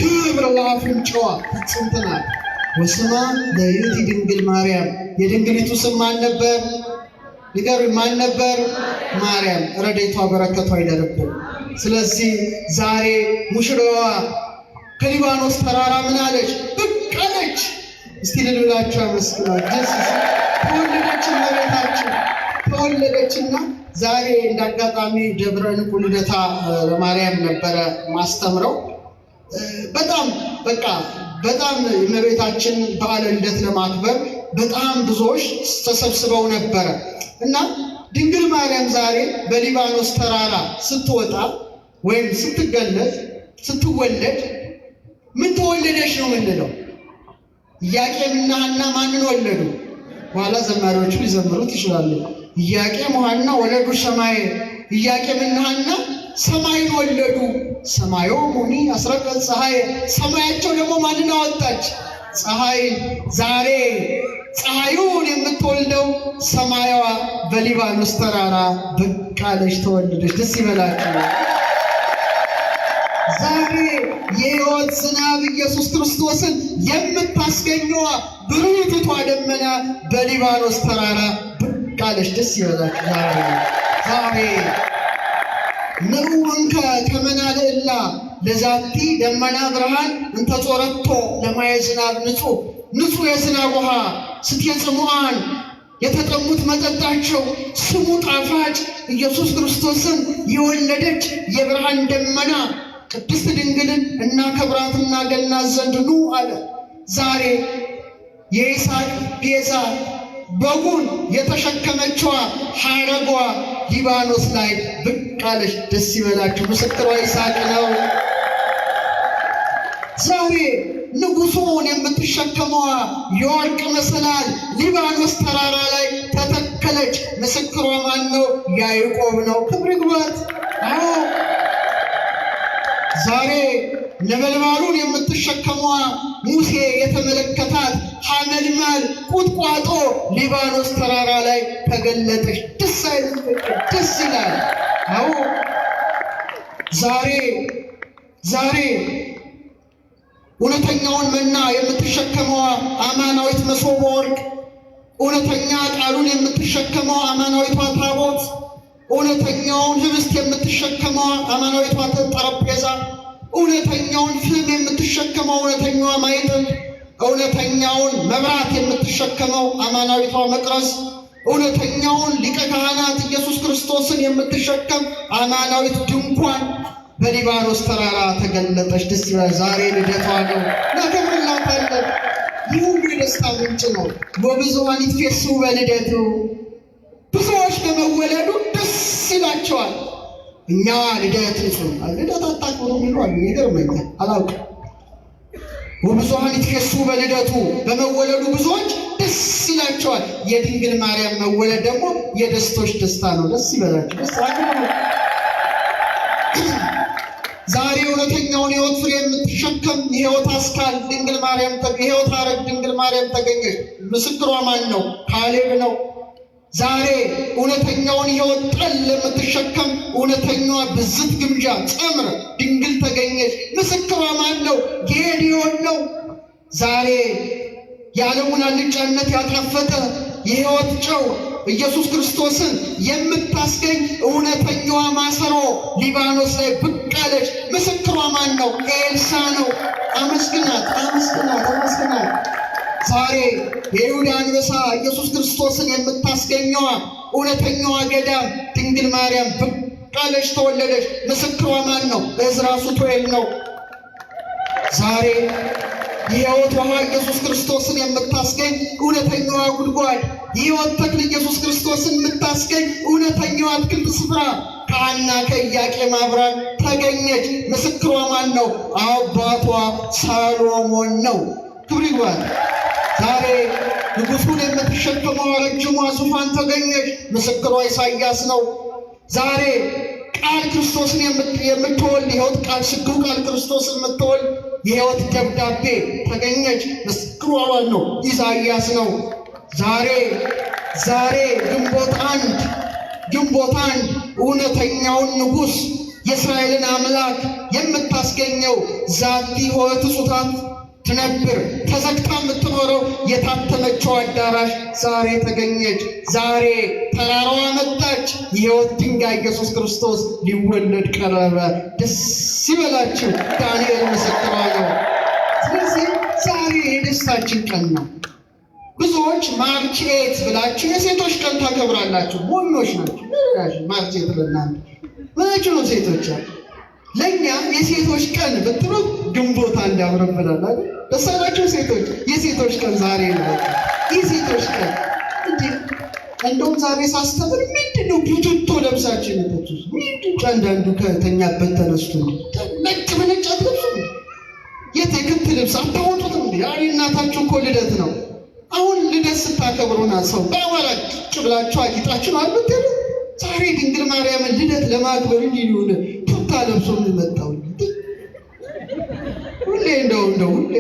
ክብር ለአፍንጫዋ ፍጽምት ናት። ወስማ ለይእቲ ድንግል ማርያም። የድንግሊቱ ስም ማን ነበር? ንገሩኝ፣ ማን ነበር? ማርያም። ረድኤቷ በረከቷ አይደርብን። ስለዚህ ዛሬ ሙሽራዋ ከሊባኖስ ተራራ ምን አለች? ብቅ አለች። እስቲ ልብላችሁ አመስግኗት። ተወለደች፣ እመቤታችን ተወለደችና ዛሬ እንዳጋጣሚ ደብረ ዕንቁ ልደታ ለማርያም ነበረ ማስተምረው። በጣም የእመቤታችን በዓለ ልደት ለማክበር በጣም ብዙዎች ተሰብስበው ነበረ እና ድንግል ማርያም ዛሬ በሊባኖስ ተራራ ስትወጣ ወይም ስትገለጽ ስትወለድ ምን ተወለደች ነው የምንለው? ኢያቄምና ሐና ማንን ወለዱ? በኋላ ዘማሪዎቹ ሊዘምሩት ይችላሉ። ኢያቄም ወሐና ወለዱ ሰማይ። ኢያቄምና ሐና ሰማይን ወለዱ። ሰማዮሙኒ አስረቀት ፀሐይ። ሰማያቸው ደግሞ ማንን አወጣች? ፀሐይን። ዛሬ ፀሐዩን የምትወልደው ሰማያዋ በሊባኖስ ተራራ ብቅ አለች፣ ተወለደች። ደስ ይበላችሁ። ዛሬ የሕይወት ዝናብ ኢየሱስ ክርስቶስን የምታስገኘዋ ብሩህቷ ደመና በሊባኖስ ተራራ ብቅ አለች። ደስ ይበላችሁ። ዛሬ ንዑንከ ከመናልዕላ ለዛቲ ደመና ብርሃን እንተጾረቶ ለማየ ዝናብ ንጹሕ የዝናብ ውሃ ስትየጽሙዓን የተጠሙት መጠጣቸው ስሙ ጣፋጭ ኢየሱስ ክርስቶስን የወለደች የብርሃን ደመና ቅድስት ድንግልን እናከብራት እናገናት ዘንድ ኑ አለ። ዛሬ የይስሐቅ ቤዛ በጉን የተሸከመችዋ ሐረጓ ሊባኖስ ላይ ብቅ አለች። ደስ ይበላችሁ። ምስክሯ ይስሐቅ ነው። ዛሬ ንጉሡን የምትሸከመዋ የወርቅ መሰላል ሊባኖስ ተራራ ላይ ተተከለች። ምስክሯ ማን ነው? ያዕቆብ ነው። ክብር ይግባት። ዛሬ ነበልባሉን የምትሸከመዋ ሙሴ የተመለከታት ሐመልማል ቁጥቋጦ ሊባኖስ ተራራ ላይ ተገለጠች። ደስ አይልም? ደስ ይላል። ዛሬ እውነተኛውን መና የምትሸከመዋ አማናዊት መሶበ ወርቅ፣ እውነተኛ ቃሉን የምትሸከመዋ አማናዊቷ ታቦት፣ እውነተኛውን ህብስት የምትሸከመዋ አማናዊቷ ጠረጴዛ፣ እውነተኛውን ፍም የምትሸከመው እውነተኛዋ ማዕጠንት፣ እውነተኛውን መብራት የምትሸከመው አማናዊቷ መቅረዝ፣ እውነተኛውን ሊቀ ካህናት ኢየሱስ ክርስቶስን የምትሸከም አማናዊት ድንኳን በሊባኖስ ተራራ ተገለጠች። ደስ ይላል። ዛሬ ልደቷ ነው፣ እናከብርላታለን። ይህ ሁሉ የደስታ ምንጭ ነው። ወብዙኃን ይትፌስሑ በልደቱ፣ ብዙዎች በመወለዱ ደስ ይላቸዋል። እኛ ልደት እንጾማለን፣ ልደት አታክብሩ የሚሉ አሉ። ይገርመኛል፣ አላውቅም። ወብዙኃን ይትፌስሑ በልደቱ፣ በመወለዱ ብዙዎች ደስ ይላቸዋል። የድንግል ማርያም መወለድ ደግሞ የደስቶች ደስታ ነው። ደስ ይበላችሁ። ዛሬ የእውነተኛውን ሕይወት ፍሬ የምትሸከም የሕይወት አስካል ድንግል ማርያም የሕይወት ሐረግ ድንግል ማርያም ተገኘች። ምስክሯ ማን ነው? ካሌብ ነው። ዛሬ እውነተኛውን ሕይወት ጠል የምትሸከም እውነተኛዋ ብዝት ግምጃ ጸምረ ድንግል ተገኘች። ምስክሯ ማን ነው? ጌዲዮን ነው። ዛሬ የዓለሙን አልጫነት ያጣፈጠ የሕይወት ጨው ኢየሱስ ክርስቶስን የምታስገኝ እውነተኛዋ ማሰሮ ሊባኖስ ላይ ብቅ አለች። ምስክሯ ማን ነው? ኤልሳ ነው። አመስግናት፣ አመስግናት፣ አመስግናት። ዛሬ የይሁዳ አንበሳ ኢየሱስ ክርስቶስን የምታስገኘዋ እውነተኛዋ ገዳም ድንግል ማርያም ብቅ አለች፣ ተወለደች። ምስክሯ ማን ነው? ዕዝራ ሱቱኤል ነው። ዛሬ የሕይወት ውሃ ኢየሱስ ክርስቶስን የምታስገኝ እውነተኛዋ ጉድጓድ የሕይወት ተክል ኢየሱስ ክርስቶስን የምታስገኝ እውነተኛዋ አትክልት ስፍራ ከሐና ከኢያቄም አብራን ተገኘች። ምስክሯ ማን ነው? አባቷ ሰሎሞን ነው። ክብር ይግባል። ዛሬ ንጉሡን የምትሸከመው ረጅሟ ዙፋን ተገኘች። ምስክሯ ኢሳይያስ ነው። ዛሬ ቃል ክርስቶስን የምትወልድ የሕይወት ቃል ስግው ቃል ክርስቶስን የምትወልድ የሕይወት ደብዳቤ ተገኘች። ምስክሯ ማን ነው? ኢሳይያስ ነው። ዛሬ ግንቦት አንድ እውነተኛውን ንጉሥ የእስራኤልን አምላክ የምታስገኘው ዛቲ ኆኅት ጽሑፋት ትነብር ተዘግታ የምትኖረው የታተመችው አዳራሽ ዛሬ ተገኘች። ዛሬ ተራራዋ መጣች። የሕይወት ድንጋይ ኢየሱስ ክርስቶስ ሊወለድ ቀረበ። ደስ ይበላችሁ። ዳንኤል ምስክሯ ነው። ስለዚህ ዛሬ የደስታችን ቀን ነው። ብዙዎች ማርች 8 ብላችሁ የሴቶች ቀን ታከብራላችሁ። ሞኞች ናቸው። ማርች 8 ለእናንተ ምናችሁ ነው? ሴቶች ለእኛ የሴቶች ቀን ብትሉት ግንቦት አንድ ያምርብናል አይደል? ደስ አላችሁ ሴቶች? የሴቶች ቀን ዛሬ ነው። የሴቶች ቀን እንደውም ዛሬ ሳስተምር ምንድን ነው ቡትቶ ለብሳችሁ የመጣችሁት? ምንድን አንዳንዱ ከተኛበት ተነስቶ ነጭ በነጭ አትለብሱም? የክት ልብስ አታወጡትም? ዛሬ እናታችሁ እኮ ልደት ነው። አሁን ልደት ስታከብሩና ሰው በአማራ ጭ ብላችሁ አጊጣችሁ ነው አልምትሉ። ዛሬ ድንግል ማርያምን ልደት ለማክበር እንዲህ ሊሆነ ቱታ ለብሶ የሚመጣው ሁሌ እንደው ሁሌ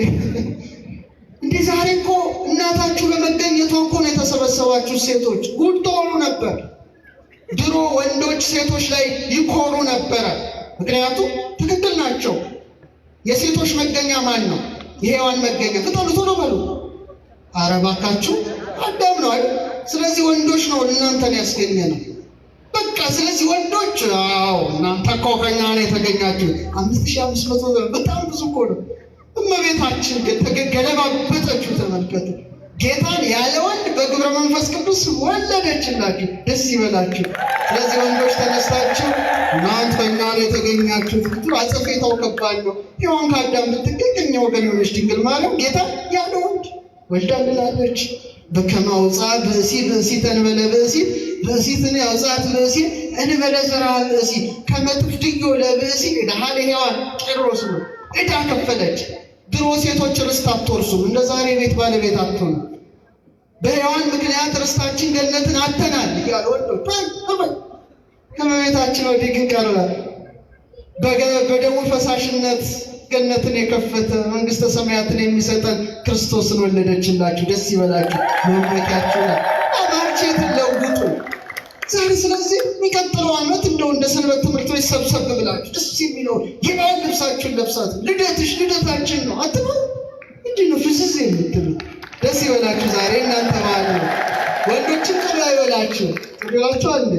እንዴ! ዛሬ እኮ እናታችሁ በመገኘቷ እኮ ነው የተሰበሰባችሁ ሴቶች። ጉድ ትሆኑ ነበር። ድሮ ወንዶች ሴቶች ላይ ይኮሩ ነበረ። ምክንያቱም ትክክል ናቸው። የሴቶች መገኛ ማን ነው? የሔዋን መገኛ። ፍጠኑ ቶሎ በሉ። ኧረ እባካችሁ አዳም ነው አይደል? ስለዚህ ወንዶች ነው እናንተን ያስገኘ ነው። በቃ ስለዚህ ወንዶች እናንተ እኮ ከእኛ ነው የተገኛችሁ። 5500 በጣም ብዙ እኮ ነው። እመቤታችን ግን ተገለባበጠችው። ተመልከቱ። ጌታን ያለ ወንድ በግብረ መንፈስ ቅዱስ ወለደችላችሁ። ደስ ይበላችሁ። ስለዚህ ወንዶች ተነስታችሁ እናንተ ከእኛ ነው የተገኛችሁት ብትሉ አጸፌታው ከባድ ነው። ሔዋን ከአዳም ብትገኝ ከእኛ ወገን የሆነች ድንግል ማርያም ጌታን ያለ ወንድ ወልዳልናለች። በከመ አውፅአ ብእሲ ብእሲተ እንበለ ብእሲ ብእሲትን ያውፅአት ብእሲ እንበለ ዘርአ ብእሲ ከመ ትፍድዮ ለብእሲ ዕዳሃ ለሔዋን ቄድሮስ ነው። ዕዳ ከፈለች። ድሮ ሴቶች ርስት አትወርሱም። እንደ ዛሬ ቤት ባለቤት አትሆኑ። በሔዋን ምክንያት ርስታችን ገነትን አተናል እያሉ ወንዶች ከመቤታችን ወዲህ ግን ቀረ። በደሙ ፈሳሽነት ገነትን የከፈተ መንግሥተ ሰማያትን የሚሰጠን ክርስቶስን ወለደችላችሁ። ደስ ይበላችሁ። መመኪያችሁ ነው። ማርቼት ለውጡ ዛሬ። ስለዚህ የሚቀጥለው ዓመት እንደው እንደ ሰንበት ትምህርት ቤት ሰብሰብ ብላችሁ ደስ የሚለው የበዓል ልብሳችሁን ለብሳት ልደትሽ ልደታችን ነው አትበ እንዲህ ነው ፍስስ የምትሉ ደስ ይበላችሁ። ዛሬ እናንተ በዓል ነው። ወንዶችን ቅር አይበላችሁ። ቅርላችሁ አለ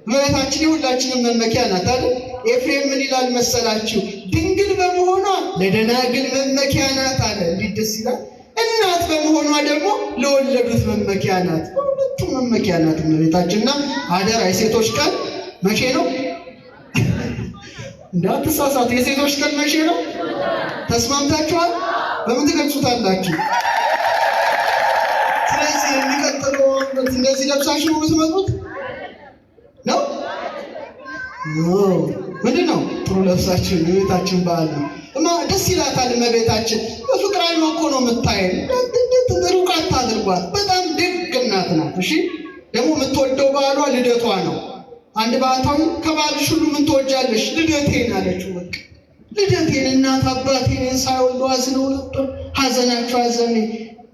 እመቤታችን የሁላችንም መመኪያ ናት አይደል? ኤፍሬም ምን ይላል መሰላችሁ? ድንግል በመሆኗ ለደናግል መመኪያ ናት አለ። እንዴት ደስ ይላል! እናት በመሆኗ ደግሞ ለወለዱት መመኪያ ናት። ሁለቱም መመኪያ ናት እመቤታችንና አደራ የሴቶች ቀን መቼ ነው? እንዳትሳሳቱ። የሴቶች ቀን መቼ ነው? ተስማምታችኋል? በምን ትገልጹታላችሁ? ስለዚህ የሚቀጥለው እንደዚህ ለብሳችሁ ነው የምትመጡት ነው? ምንድን ነው? ጥሩ ለብሳችሁ የቤታችን በዓል ነው። ደስ ይላታል እመቤታችን። በፍቅር አይኗ እኮ ነው የምታየን። ሩቅ አታድርጓት። በጣም ደግ እናት ናት። እሺ ደግሞ የምትወደው በዓሏ ልደቷ ነው። አንድ ባህታዊ ከባልሽ ሁሉ ምን ትወጃለሽ? ልደቴን አለችው። በቃ ልደቴን እናት አባቴን ሳይወልዱ አዝነው ነበር። ሐዘናቸው ሐዘኔ፣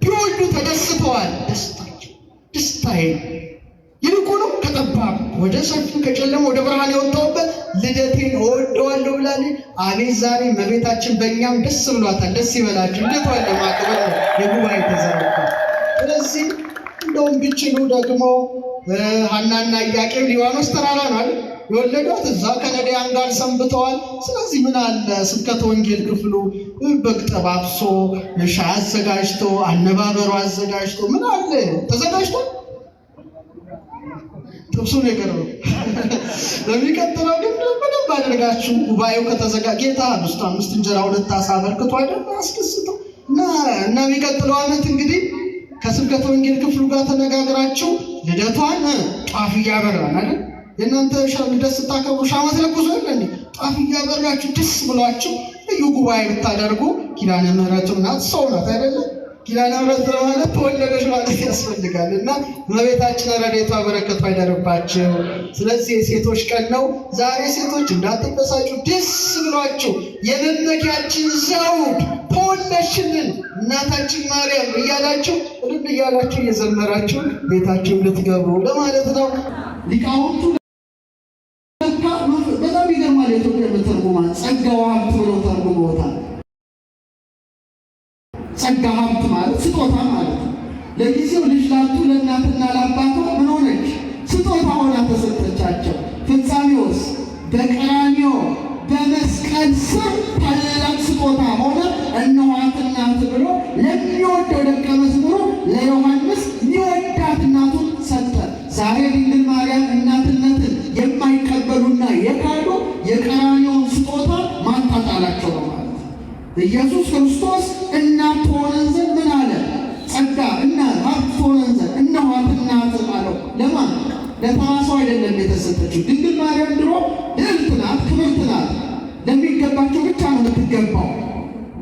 ቢወልዱ ተደስተዋል። ደስታቸው ደስታዬ ነው። ይልቁኑ ከጠባብ ወደ ሰፊ ከጨለማ ወደ ብርሃን የወጣሁበት ልደቴን እወደዋለሁ ብላለች። አቤት ዛሬ እመቤታችን በእኛም ደስ ብሏታል። ደስ ይበላችሁ። ልደቷን ለማክበር ነው የጉባኤ ተዘረጋ። ስለዚህ እንደውም ቢችሉ ደግሞ ሐናና ኢያቄም ሊባኖስ ተራራ ነው አይደል የወለዷት፣ እዛ ከነዳያን ጋር ሰንብተዋል። ስለዚህ ምን አለ ስብከተ ወንጌል ክፍሉ በግ ጠባብሶ ሻይ አዘጋጅቶ አነባበሩ አዘጋጅቶ ምን አለ ተዘጋጅቶ ጥብሱ ነው የቀረው። ለሚቀጥለው ግን በደንብ አድርጋችሁ ጉባኤው ከተዘጋጀ ጌታ አምስት እንጀራ 2 ዓሣ አበርክቶ አይደል አስከስተው እና የሚቀጥለው ዓመት እንግዲህ ከስብከተ ወንጌል ክፍሉ ጋር ተነጋግራችሁ ልደቷን ጧፍ እያበራን አይደል የእናንተ ልደት ስታከብሩ ሻማ ትለኩሱ አይደል ጧፍ እያበራችሁ ደስ ብሏችሁ ልዩ ጉባኤ ብታደርጉ ኪዳነ ምሕረቱ ናት ሰው ናት አይደል ኪዳነ ምሕረት ማለት ተወለደች ማለት ያስፈልጋል እና እመቤታችን ረድኤቷ በረከቷ ይደርባችሁ። ስለዚህ የሴቶች ቀን ነው ዛሬ። ሴቶች እንዳትበሳጩ፣ ደስ ብሏችሁ የመመኪያችን ዘውድ ተወለድሽልን እናታችን ማርያም እያላችሁ እልል እያላችሁ እየዘመራችሁ ቤታችሁ እንድትገቡ ለማለት ነው። ሊቃውንቱ በጣም ይገርማል። የኢትዮጵያ ተርጉማን ጸጋዋ ሀብት ብሎ ተርጉመውታል። ጸጋ ሀብት ማለት ስጦታ ማለት ነው። ለጊዜው ልጅ ላጡ ለእናትና ለአባቷ ምን ሆነች? ስጦታ ሆና ተሰጠቻቸው። ፍጻሜውስ በቀራንዮ በመስቀል ስር ታላቅ ስጦታ ሆነ እነኋት እናት ብሎ ለሚወደው ደቀ መዝሙሩ ለዮሐንስ የሚወዳት እናቱን ሰጠ። ዛሬ ድንግል ማርያም እናትነትን የማይቀበሉና የካዱ የቀራንዮውን ስጦታ ማጣጣላቸው ነው ማለት ነው። ኢየሱስ ክርስቶስ እናት ትሆነን ዘንድ ምን አለ? ጸጋ እናት ሀብት ትሆነን ዘንድ እነኋት እናት አለው። ለማን? ለተራሷ አይደለም የተሰጠችው። ድንግል ማርያም ድሮ ልዕልት ናት፣ ክብርት ናት። ለሚገባቸው ብቻ ነው የምትገባው።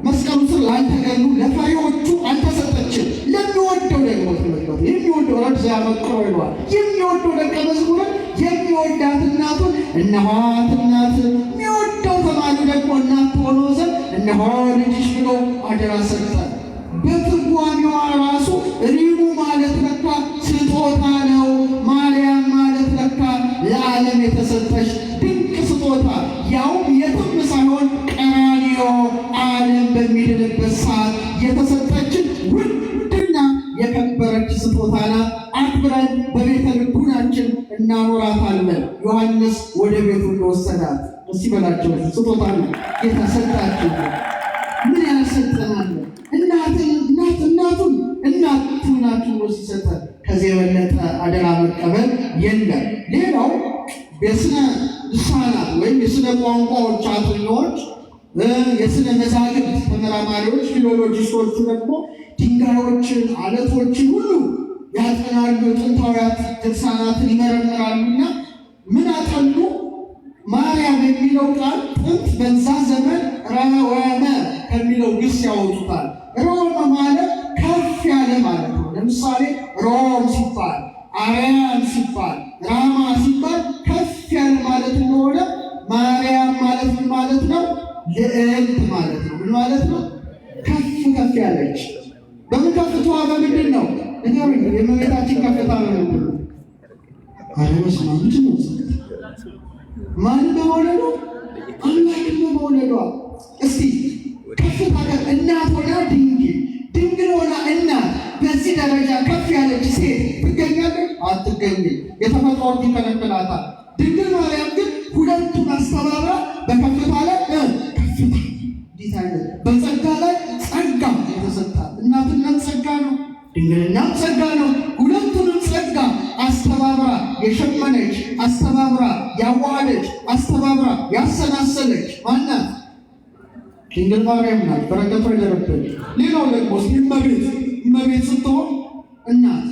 መስቀሉ ስር ላልተገኙ ለፈሪዎቹ አልተሰጠችም። ለሚወደው ደግሞ ትመጣለች። የሚወደው ረድ ያመቅሮ ይሏል። የሚወደው ደቀ መዝሙርን የሚወዳት እናቱን እነኋት እናት፣ የሚወደው ተማሪ ደግሞ እናት ሆኖ ዘንድ እነሆ ልጅሽ ብሎ አደራ ሰጠ። በትርጓሜዋ ራሱ ሪሙ ማለት ለካ ስጦታ ነው። ማርያም ማለት ለካ ለዓለም የተሰጠች ድንቅ ስጦታ፣ ያውም የትም ሳይሆን ቀራንዮ ዓለም በሚድንበት ሰዓት የተሰጠችን ውድና የከበረች ስጦታ ናት። አክብረን በቤተ ልቡናችን እናኖራታለን። ዮሐንስ ወደ ቤቱ እንደወሰዳት ደስ ይበላቸው። ስጦታ ነው የተሰጣችሁ። ምን ያሰጠናል? እናቱን እናቱ ነው ሲሰጠን። ከዚህ የበለጠ አደራ መቀበል የለም። ሌላው የስነ ልሳናት ወይም የስነ ቋንቋዎች አጥኚዎች፣ የስነ መዛግብት ተመራማሪዎች፣ ፊሎሎጂስቶቹ ደግሞ ድንጋዮችን፣ አለቶችን ሁሉ ያጠናሉ። ጥንታውያት ድርሳናትን ይመረምራሉና ምን አጠኑ? ማርያም የሚለው ቃል ጥንት በዛ ዘመን ረወመ ከሚለው ግስ ያወጡታል። ረወመ ማለት ከፍ ያለ ማለት ነው። ለምሳሌ ሮም ሲባል፣ አርያም ሲባል፣ ራማ ሲባል ከፍ ያለ ማለት እንደሆነ ማርያም ማለት ምን ማለት ነው? ልዕልት ማለት ነው። ምን ማለት ነው? ከፍ ያለች። በምን ከፍታዋ በምንድን ነው? ንገሩኝ። የእመቤታችን ከፍታ በምንድን ነው? አረበስ ማለት ነው። ማን በመውለዷ? አምላክን በመውለዷ። እስቲ ከፍታ እናት ሆና ድንግል ሆና እናት በዚህ ደረጃ ከፍ ያለች ሴት ትገኛለች? አትገኝም። የተፈጥሮ ሕግ ይከለክላታል። ድንግል ማርያም ግን ሁለቱን አስተባብራ በከፍታ ላይ ከፍታ እንዴት አይነት በጸጋ ላይ ጸጋ የተሰጣት። እናትነት ጸጋ ነው፣ ድንግልናም ጸጋ ነው። ሁለቱንም ጸጋ አስተባብራ የሸመነች፣ አስተባብራ ያዋሃደች፣ አስተባብራ ያሰናሰለች ማናት? ድንግል ማርያም ናት። በረከቷ ይደረብን። ሌላው ደግሞ እመቤት ስትሆን እናት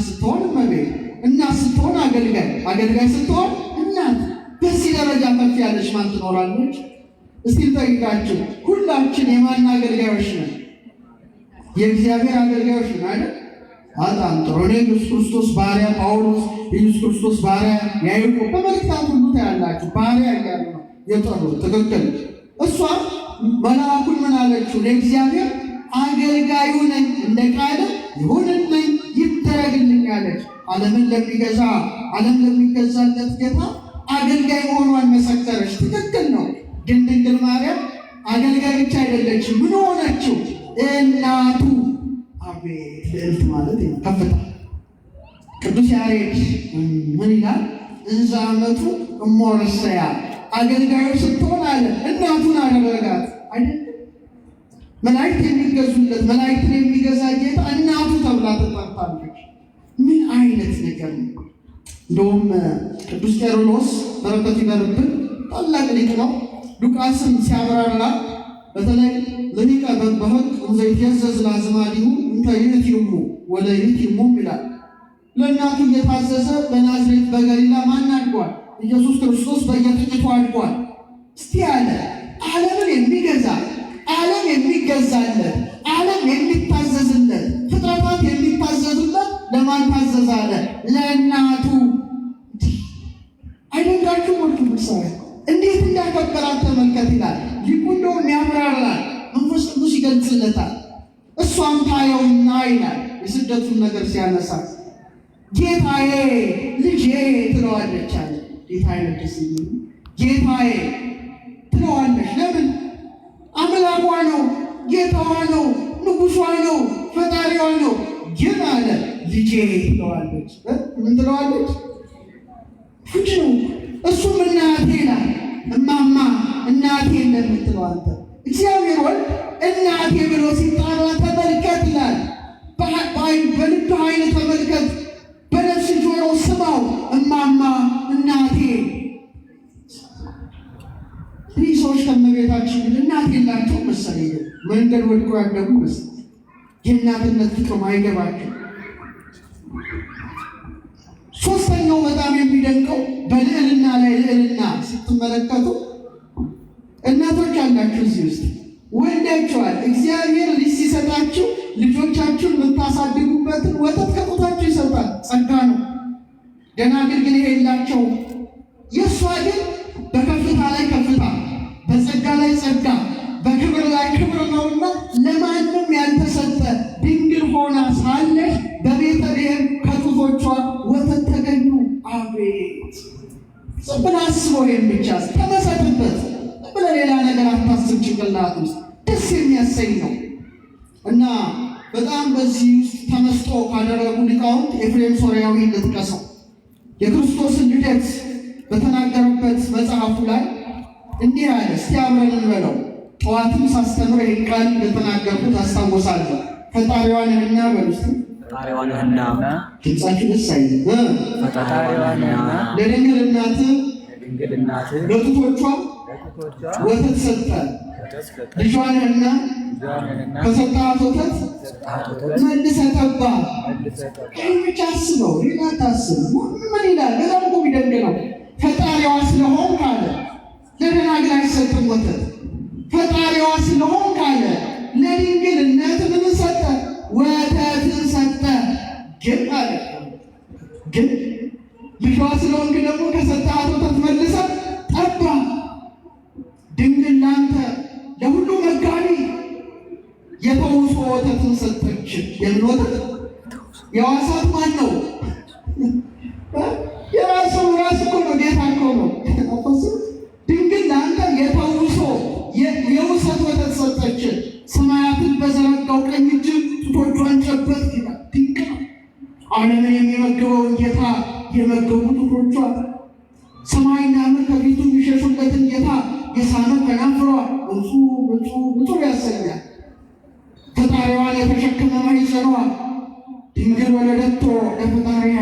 ስትሆን እመቤት፣ እናት ስትሆን አገልጋይ ስትሆን እናት። በዚህ ደረጃ ከፍ ያለች ማን ትኖራለች? እስቲ ጠይቃችሁ። ሁላችን የማን አገልጋዮች ነን? የእግዚአብሔር አገልጋዮች ነን አይደል? በጣም ጥሩ። እኔ ኢየሱስ ክርስቶስ ባሪያ፣ ጳውሎስ ኢየሱስ ክርስቶስ ባሪያ፣ ያዕቆብ በመልእክታት ሁሉ ታያላችሁ ባሪያ እያሉ ነው የጠሩት። ትክክል። እሷ መልአኩን ምን አለችው? ለእግዚአብሔር አገልጋዩ ነኝ፣ እንደ ቃል ይሁንልኝ ይደረግልኝ አለች። ዓለምን ለሚገዛ ዓለም ለሚገዛለት ጌታ አገልጋይ መሆኗን መሰከረች። ትክክል ነው። ግን ድንግል ማርያም አገልጋይ ብቻ አይደለችም። ምን ሆነችው? እናቱ። አቤት ልዕልት ማለት ነው፣ ከፍታ። ቅዱስ ያሬድ ምን ይላል? እንዘ አመቱ እሞረሰያ አገልጋዩ ስትሆን አለ እናቱን አደረጋት። አይደለም መላእክት የሚገዙለት መላእክትን የሚገዛ ጌታ እናቱ ተብላ ተጠርታለች። ምን አይነት ነገር ነው! እንደውም ቅዱስ ቄርሎስ በረከቱ ይደርብን ታላቅ ሊቅ ነው። ሉቃስም ሲያብራራ በተለይ ለሊቀ በበህቅ ዘይትየዘዝ ለአዝማዲሁ እንተ ይእቲሙ ወለ ይእቲሙ ይላል። ለእናቱ እየታዘዘ በናዝሬት በገሊላ ማን አድጓል? ኢየሱስ ክርስቶስ በየጥቂቱ አድጓል። እስቲ አለ ዓለምን የሚገዛ ዓለም የሚገዛለት ዓለም የሚታዘዝለት ፍጥረታት የሚታዘዙለት ለማን ታዘዘ አለ? ለእናቱ። አይደንቃችሁ? ወርቱ ምሳሌ እንዴት እንዳከበራት ተመልከት ይላል ሊቁ። እንደውም ያብራራል፣ መንፈስ ቅዱስ ይገልጽለታል። እሷም ታየውና ይላል የስደቱን ነገር ሲያነሳ ጌታዬ ልጄ ትለዋለች አለ። ጌታዬ ደስ ይላል። ጌታዬ ትለዋለች። ለምን? አምላኳ ነው፣ ጌታዋ ነው፣ ንጉሷ ነው፣ ፈጣሪዋ ነው። ግን አለ ልጄ ትለዋለች። ምን ትለዋለች? ፍቺ ነው። እሱም እናቴ ይላል። እማማ እናቴ እንደምትለው አንተ እግዚአብሔር ወልድ እናቴ ብሎ ሲጣራ ተመልከት ይላል። በልብ ኃይል ተመልከት፣ በነፍስ ጆሮ ስማው። እማማ እናቴ። ይህ ሰዎች ከመቤታችን እናት የላቸው መሰለኝ፣ መንገድ ወድቆ ያደጉ መሰለኝ። የእናትነት ፍቅር አይገባቸው። ሶስተኛው በጣም የሚደንቀው በልዕልና ላይ ልዕልና ስትመለከቱ እናቶች አላችሁ እዚህ ውስጥ ወልዳችኋል። እግዚአብሔር ልጅ ሲሰጣችሁ ልጆቻችሁን የምታሳድጉበትን ወተት ከጡታችሁ ይሰጣል። ጸጋ ነው። ደናግል ግን ይሄ የላቸው። የእሷ ግን በከፍታ ላይ ከፍታ፣ በጸጋ ላይ ጸጋ፣ በክብር ላይ ክብር ነውና ለማንም ያልተሰጠ ድንግል ሆና ሳለች በቤተልሔም ከጡቶቿ ወተት ተገኙ። አቤት ጽብን አስበው ብቻ ተመሰጥበት ሌላ ነገር አታስብ። ጭንቅላት ውስጥ ደስ የሚያሰኝ ነው እና በጣም በዚህ ውስጥ ተመስጦ ካደረጉ ሊቃውንት ኤፍሬም ሶርያዊ ልጥቀሰው። የክርስቶስን ልደት በተናገሩበት መጽሐፉ ላይ እንዲህ አለ። እስቲ አብረን እንበለው። ጠዋትም ሳስተምር ይህን ቃል እንደተናገርኩት አስታውሳለሁ። ፈጣሪዋንህና በሉስቲ ፈጣሪዋንህና ድምፃችሁ ደስ አይልም። ፈጣሪዋንህና ለድንግል እናትህ በጡቶቿ ወተት ሰጠ። ልጇንህና ከሰጣት ወተት መልሰህ ጠባ። ይህን ብቻ አስበው፣ ሌላ አታስብ። ምን ይላል? በጣም እኮ የሚደንቅ ነው። ፈጣሪዋ ስለሆንክ አለ ለደናግል አይሰጥም ወተት። ፈጣሪዋ ስለሆንክ አለ ለድንግል እናትህ ምን ሰጠ? ወተትን ሰጠ። ግን አለ ግን ልጇ ስለሆንክ ደግሞ ከሰጣት ወተት መልሰህ ጠባ። ድንግል ላንተ ለሁሉ መጋቢ የተውሶ ወተትን ሰጠች። የምን ወተት? የዋሳት ማን ነው? የራሱ እኮ ነው፣ ጌታ እኮ ነው። ድንግል ላንተ የተውሶ የውሰት ወተት ሰጠች። ሰማያትን በዘረጋው ቀኝ እጅ ጡቶቿን ጨበጥ ይላል። ድንቅ ነው። ዓለምን የሚመግበውን ጌታ የመገቡ ጡቶቿ፣ ሰማይና ምድር ከፊቱ የሚሸሹለትን ጌታ የሳመ ከናፍሯ ብፁዕ ያሰኛል። ፈጣሪዋን የተሸከመ ማኅፀኗ ድንግል ወለደቶ ለፈጣሪያ፣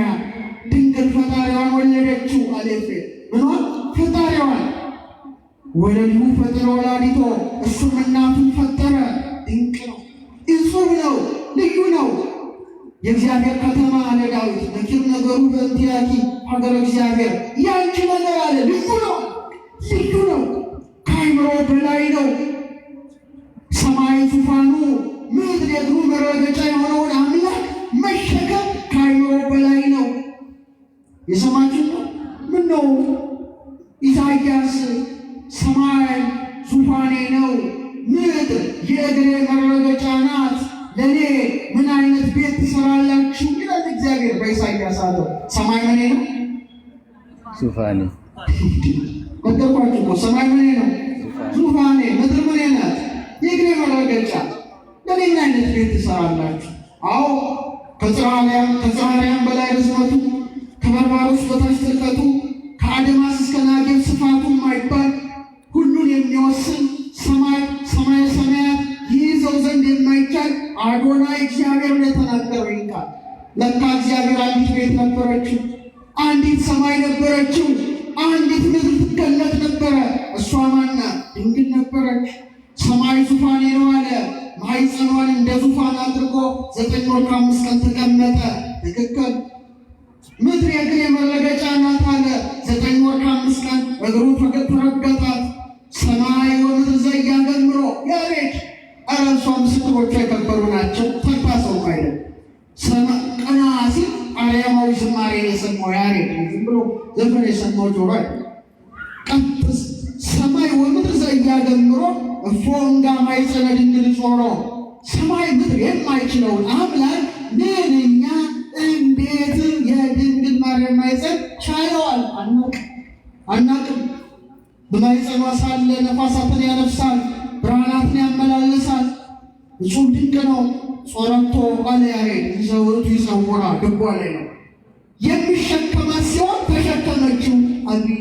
ድንግል ፈጣሪዋን ወለደችው አለ ኤፍሬም። ምኗን? ፈጣሪዋን። ወለዲሁ ፈጥሮ ወላዲቶ፣ እሱም እናቱን ፈጠረ። ድንቅ ነው፣ እጹብ ነው፣ ልዩ ነው። የእግዚአብሔር ከተማ አለ ዳዊት፣ ነኪር ነገሩ በእንቲአኪ ሀገረ እግዚአብሔር። ያንቺ ነገር አለ ልዩ ነው፣ ልዩ ነው፣ ከአእምሮ በላይ ነው። ሰማይ ዙፋኑ፣ ምድር የእግሩ መረገጫ የሆነውን አምላክ መሸከም ከአእምሮ በላይ ነው። የሰማችሁ ነው። ምን ነው ኢሳይያስ ሰማይ ዙፋኔ ነው፣ ምድር የእግሬ መረገጫ ናት። ለእኔ ምን አይነት ቤት ትሰራላችሁ ይላል እግዚአብሔር በኢሳይያስ አለው። ሰማይ ምኔ ነው? ዙፋኔ። ነገርኳችሁ እኮ ሰማይ ምኔ ነው? ዙፋኔ። ምድር ምኔ ናት? የእግሬ መረገጫ። ለእኔ ምን አይነት ቤት ትሰራላችሁ? አዎ ከጽርሐ በላይ ርዝመቱ፣ ከበርባሮስ በታች ጥልቀቱ፣ ከአድማስ እስከ ናጌብ ስፋቱ የማይባል ሁሉን የሚወስን ሰማይ ሰማየ ሰማያት ይይዘው ዘንድ የማይቻል አዶናይ እግዚአብሔር የተናገረው ቃል። ለካ እግዚአብሔር አንዲት ቤት ነበረችው፣ አንዲት ሰማይ ነበረችው፣ አንዲት ምድር ትገለጥ ነበረ። እሷ ማና? ድንግል ነበረች። ሰማይ ዙፋኔ ነው አለ። ማኅፀኗን እንደ ዙፋን አድርጎ 9 ወር ከ5 ቀን ተቀመጠ። ትክክል። ምድር የእግሬ መረገጫ ናት አለ። 9 ወር ከ5 ቀን እግሩ ተረገጣት። ሰማይ ወምድር ዘያገምሮ ያሬድ እረሷ ምስክሮቿ የከበሩ ናቸው። ተንታሰው አይደል ቀና ሲል አርያማዊ ዝማሬ የሰማው ያሬድ ዝም ብሎ ዘፈን የሰማው ጆሮ አይደል። ቀጥስ ሰማይ ወምድር ዘያገምሮ እፎንጋ ማኅፀነ ድንግል ጾሮ። ሰማይ ምድር የማይችለውን አምላክ ምንኛ እንዴት የድንግል ማርያም ማኅፀን ቻለዋል? አናቅም። በማኅፀኗ ሳለ ነፋሳትን ያነፍሳል፣ ብርሃናትን ያመላልሳል። እጹብ ድንቅ ነው። ጾረቶ አለ ያሬድ ይዘውቱ ይሰውራ ድጓ ላይ ነው። የሚሸከማት ሲሆን ተሸከመችው። እንዲህ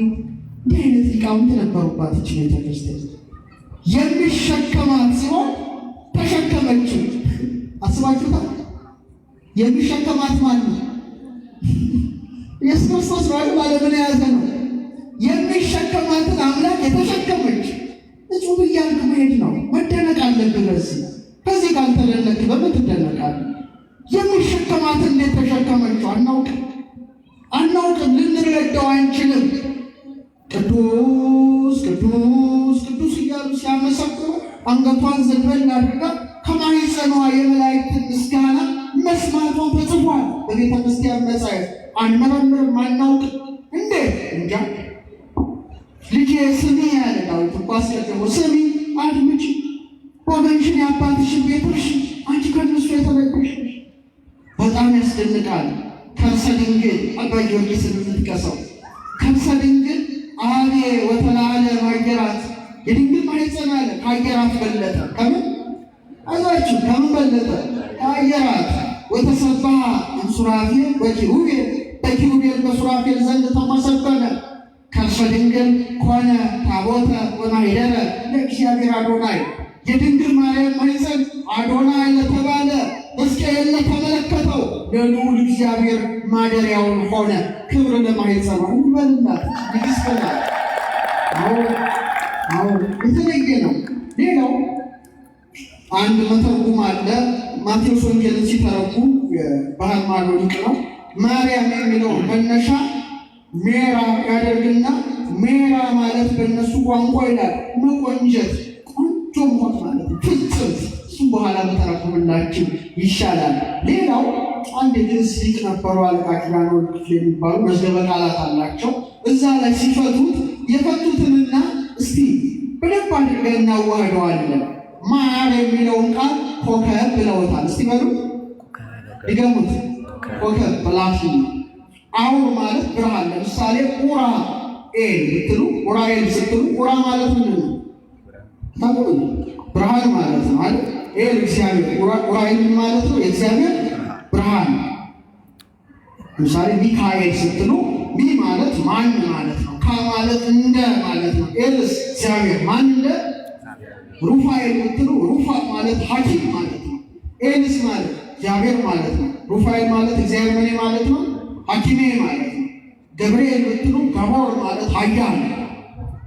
አይነት ሊቃውንት ነበሩባት ይህች ቤተክርስቲያን። የሚሸከማት ሲሆን ተሸከመችው። አስባችሁታል? የሚሸከማት ማን ነው? ኢየሱስ ክርስቶስ ነው። ዓለምን የያዘ ነው። የሚሸከማትን አምላክ የተሸከመች እጹብ እያልክ መሄድ ነው። መደነቅ አለብህ። ከዚህ ካልተደነቅ በምን ትደነቃለህ? የሚሸከማትን እንዴት ተሸከመችው? አናውቅም፣ ልንረዳው አንችልም። ቅዱስ ቅዱስ ቅዱስ እያሉ ሲያመሰክሩ አንገቷን ዘንበል አድርጋ ከማኅፀኗ የመላእክትን ምስጋና መስማቷን ተጽፏል በቤተ ክርስቲያን መጻሕፍት። አንመረምርም፣ አናውቅም። እንዴት እንጃ። ልጄ ስሚ ያለ ዳዊት እኮ አስቀድሞ ስሚ አድምጪ፣ ወገንሽን የአባትሽን ቤት እርሺ፣ አንቺ ከእነሱ የተለየሽ ነሽ። በጣም ያስደንቃል። ከርሰ ድንግል አባ ጊዮርጊስን የምትቀሰው ከርሰ ድንግል አቤ ወተላለ ማገራት የድንግል ማኅፀን አለ ከአየራት በለጠ። ከምን አዛችሁ? ከምን በለጠ? ከአየራት። ወተሰብሐ እምሱራፌል በኪሩቤል በኪሩቤል በሱራፌል ዘንድ ተመሰገነ። ከርሰ ድንግል ኮነ ታቦተ ወማኅደረ ለእግዚአብሔር አዶናይ። የድንግል ማርያም ማኅፀን አዶናይ ለተባለ ሕዝቅኤል ለተመለከተው ለልዑል እግዚአብሔር ማደሪያውን ሆነ። ክብር ለማኅፀኗ እንበልላት ይግስበናል። አዎ የተለየ ነው። ሌላው አንድ መተርጉም አለ። ማቴዎስ ወንጌልን ሲተረጉም የባህር ማዶ ሊቅ ነው። ማርያም የሚለው መነሻ ሜራ ያደርግና ሜራ ማለት በእነሱ ቋንቋ ይላል መቆንጀት፣ ቆንጆ ሞት ማለት ፍጽም። እሱም በኋላ በተረጉምላችሁ ይሻላል። ሌላው አንድ ግዕዝ ሊቅ ነበሩ፣ አለቃ ኪዳነ ወልድ ክፍሌ የሚባሉ መዝገበ ቃላት አላቸው። እዛ ላይ ሲፈቱት የፈቱትንና እስቲ በደንብ አድርገን እናዋህደዋለን። ማር የሚለውን ቃል ኮከብ ብለውታል። እስቲ በሉ ይገሙት። ኮከብ በላቲን። አውር ማለት ብርሃን። ለምሳሌ ኡራ ኤል ብትሉ ኡራኤል ስትሉ ኡራ ማለት ምንድን ነው? ብርሃን ማለት ነው አይደል? ኤል እግዚአብሔር፣ ኡራኤል ማለት ነው የእግዚአብሔር ብርሃን። ለምሳሌ ሚካኤል ስትሉ ሚ ማለት ማን ማለት ነው። ካ ማለት እንደ ማለት ነው። ኤልስ እግዚአብሔር፣ ማን እንደ። ሩፋኤል ብትሉ ሩፋ ማለት ሐኪም ማለት ነው። ኤልስ ማለት እግዚአብሔር ማለት ነው። ሩፋኤል ማለት እግዚአብሔር ምን ማለት ነው? ሐኪሜ ማለት ነው። ገብርኤል ብትሉ ገቦር ማለት ኃያል ነው።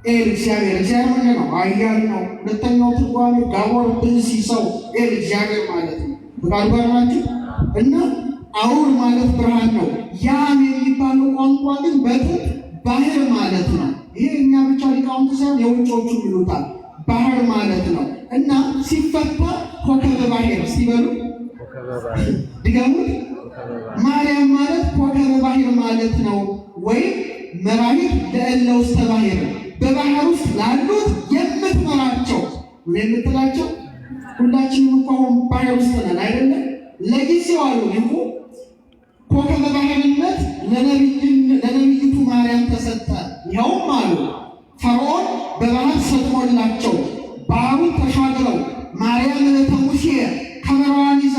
ኤል እግዚአብሔር፣ እግዚአብሔር ምንድን ነው? ኃያል ነው። ሁለተኛው ትርጓሜ ገቦር ብእሲ ሰው፣ ኤል እግዚአብሔር ማለት ነው። ፍቃድ ጋር ናቸው እና አውር ማለት ብርሃን ነው። ያም የሚባለው ቋንቋ ግን በጥንት ባህር ማለት ነው። ይሄ እኛ ብቻ ሊቃውንት ሳይሆን የውጮቹ ይሉታል። ባህር ማለት ነው እና ሲፈታ ኮከበ ባሕር ሲበሉ ድገሙት። ማርያም ማለት ኮከበ ባሕር ማለት ነው። ወይም መራሒት ለእለ ውስተ ባሕር፣ በባህር ውስጥ ላሉት የምትመራቸው ምን የምትላቸው? ሁላችንም እኮ አሁን ባህር ውስጥ ነን አይደለ? ለጊዜው አሉ ሊቁ ኮከበ ባህርነት ለነቢይቱ ማርያም ተሰጠ። ይኸውም አሉ ፈርዖን በባህር ሰጥሞላቸው ባህሩን ተሻግረው ማርያም ዕለተ ሙሴ ከበሮዋን ይዛ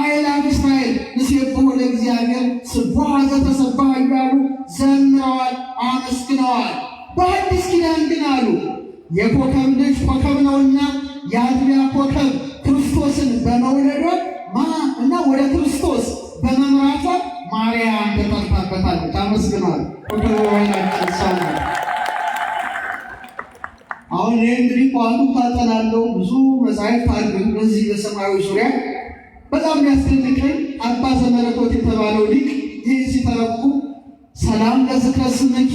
አእላፍ እስራኤል ንሴብሖ ለእግዚአብሔር ስቡሐ ዘተሰብሐ እያሉ ዘምረዋል፣ አመስግነዋል። በአዲስ ኪዳን ግን አሉ የኮከብ ልጅ ኮከብ ነውና የአጥቢያ ኮከብ ክርስቶስን በመውለዷ እና ወደ ክርስቶስ በመምራቷ ማርያም ተጠርታበታለች። አመስግነዋል። ኮከብ ወላችን ሰው ነው። አሁን ይህ እንግዲህ ቋንቋ ታጠናለው ብዙ መጻሕፍት አሉ በዚህ በሰማያዊ ዙሪያ። በጣም ያስደንቀኝ አባ ዘመለኮት የተባለው ሊቅ ይህ ሲተረኩ ሰላም ለዝክረ ስምኪ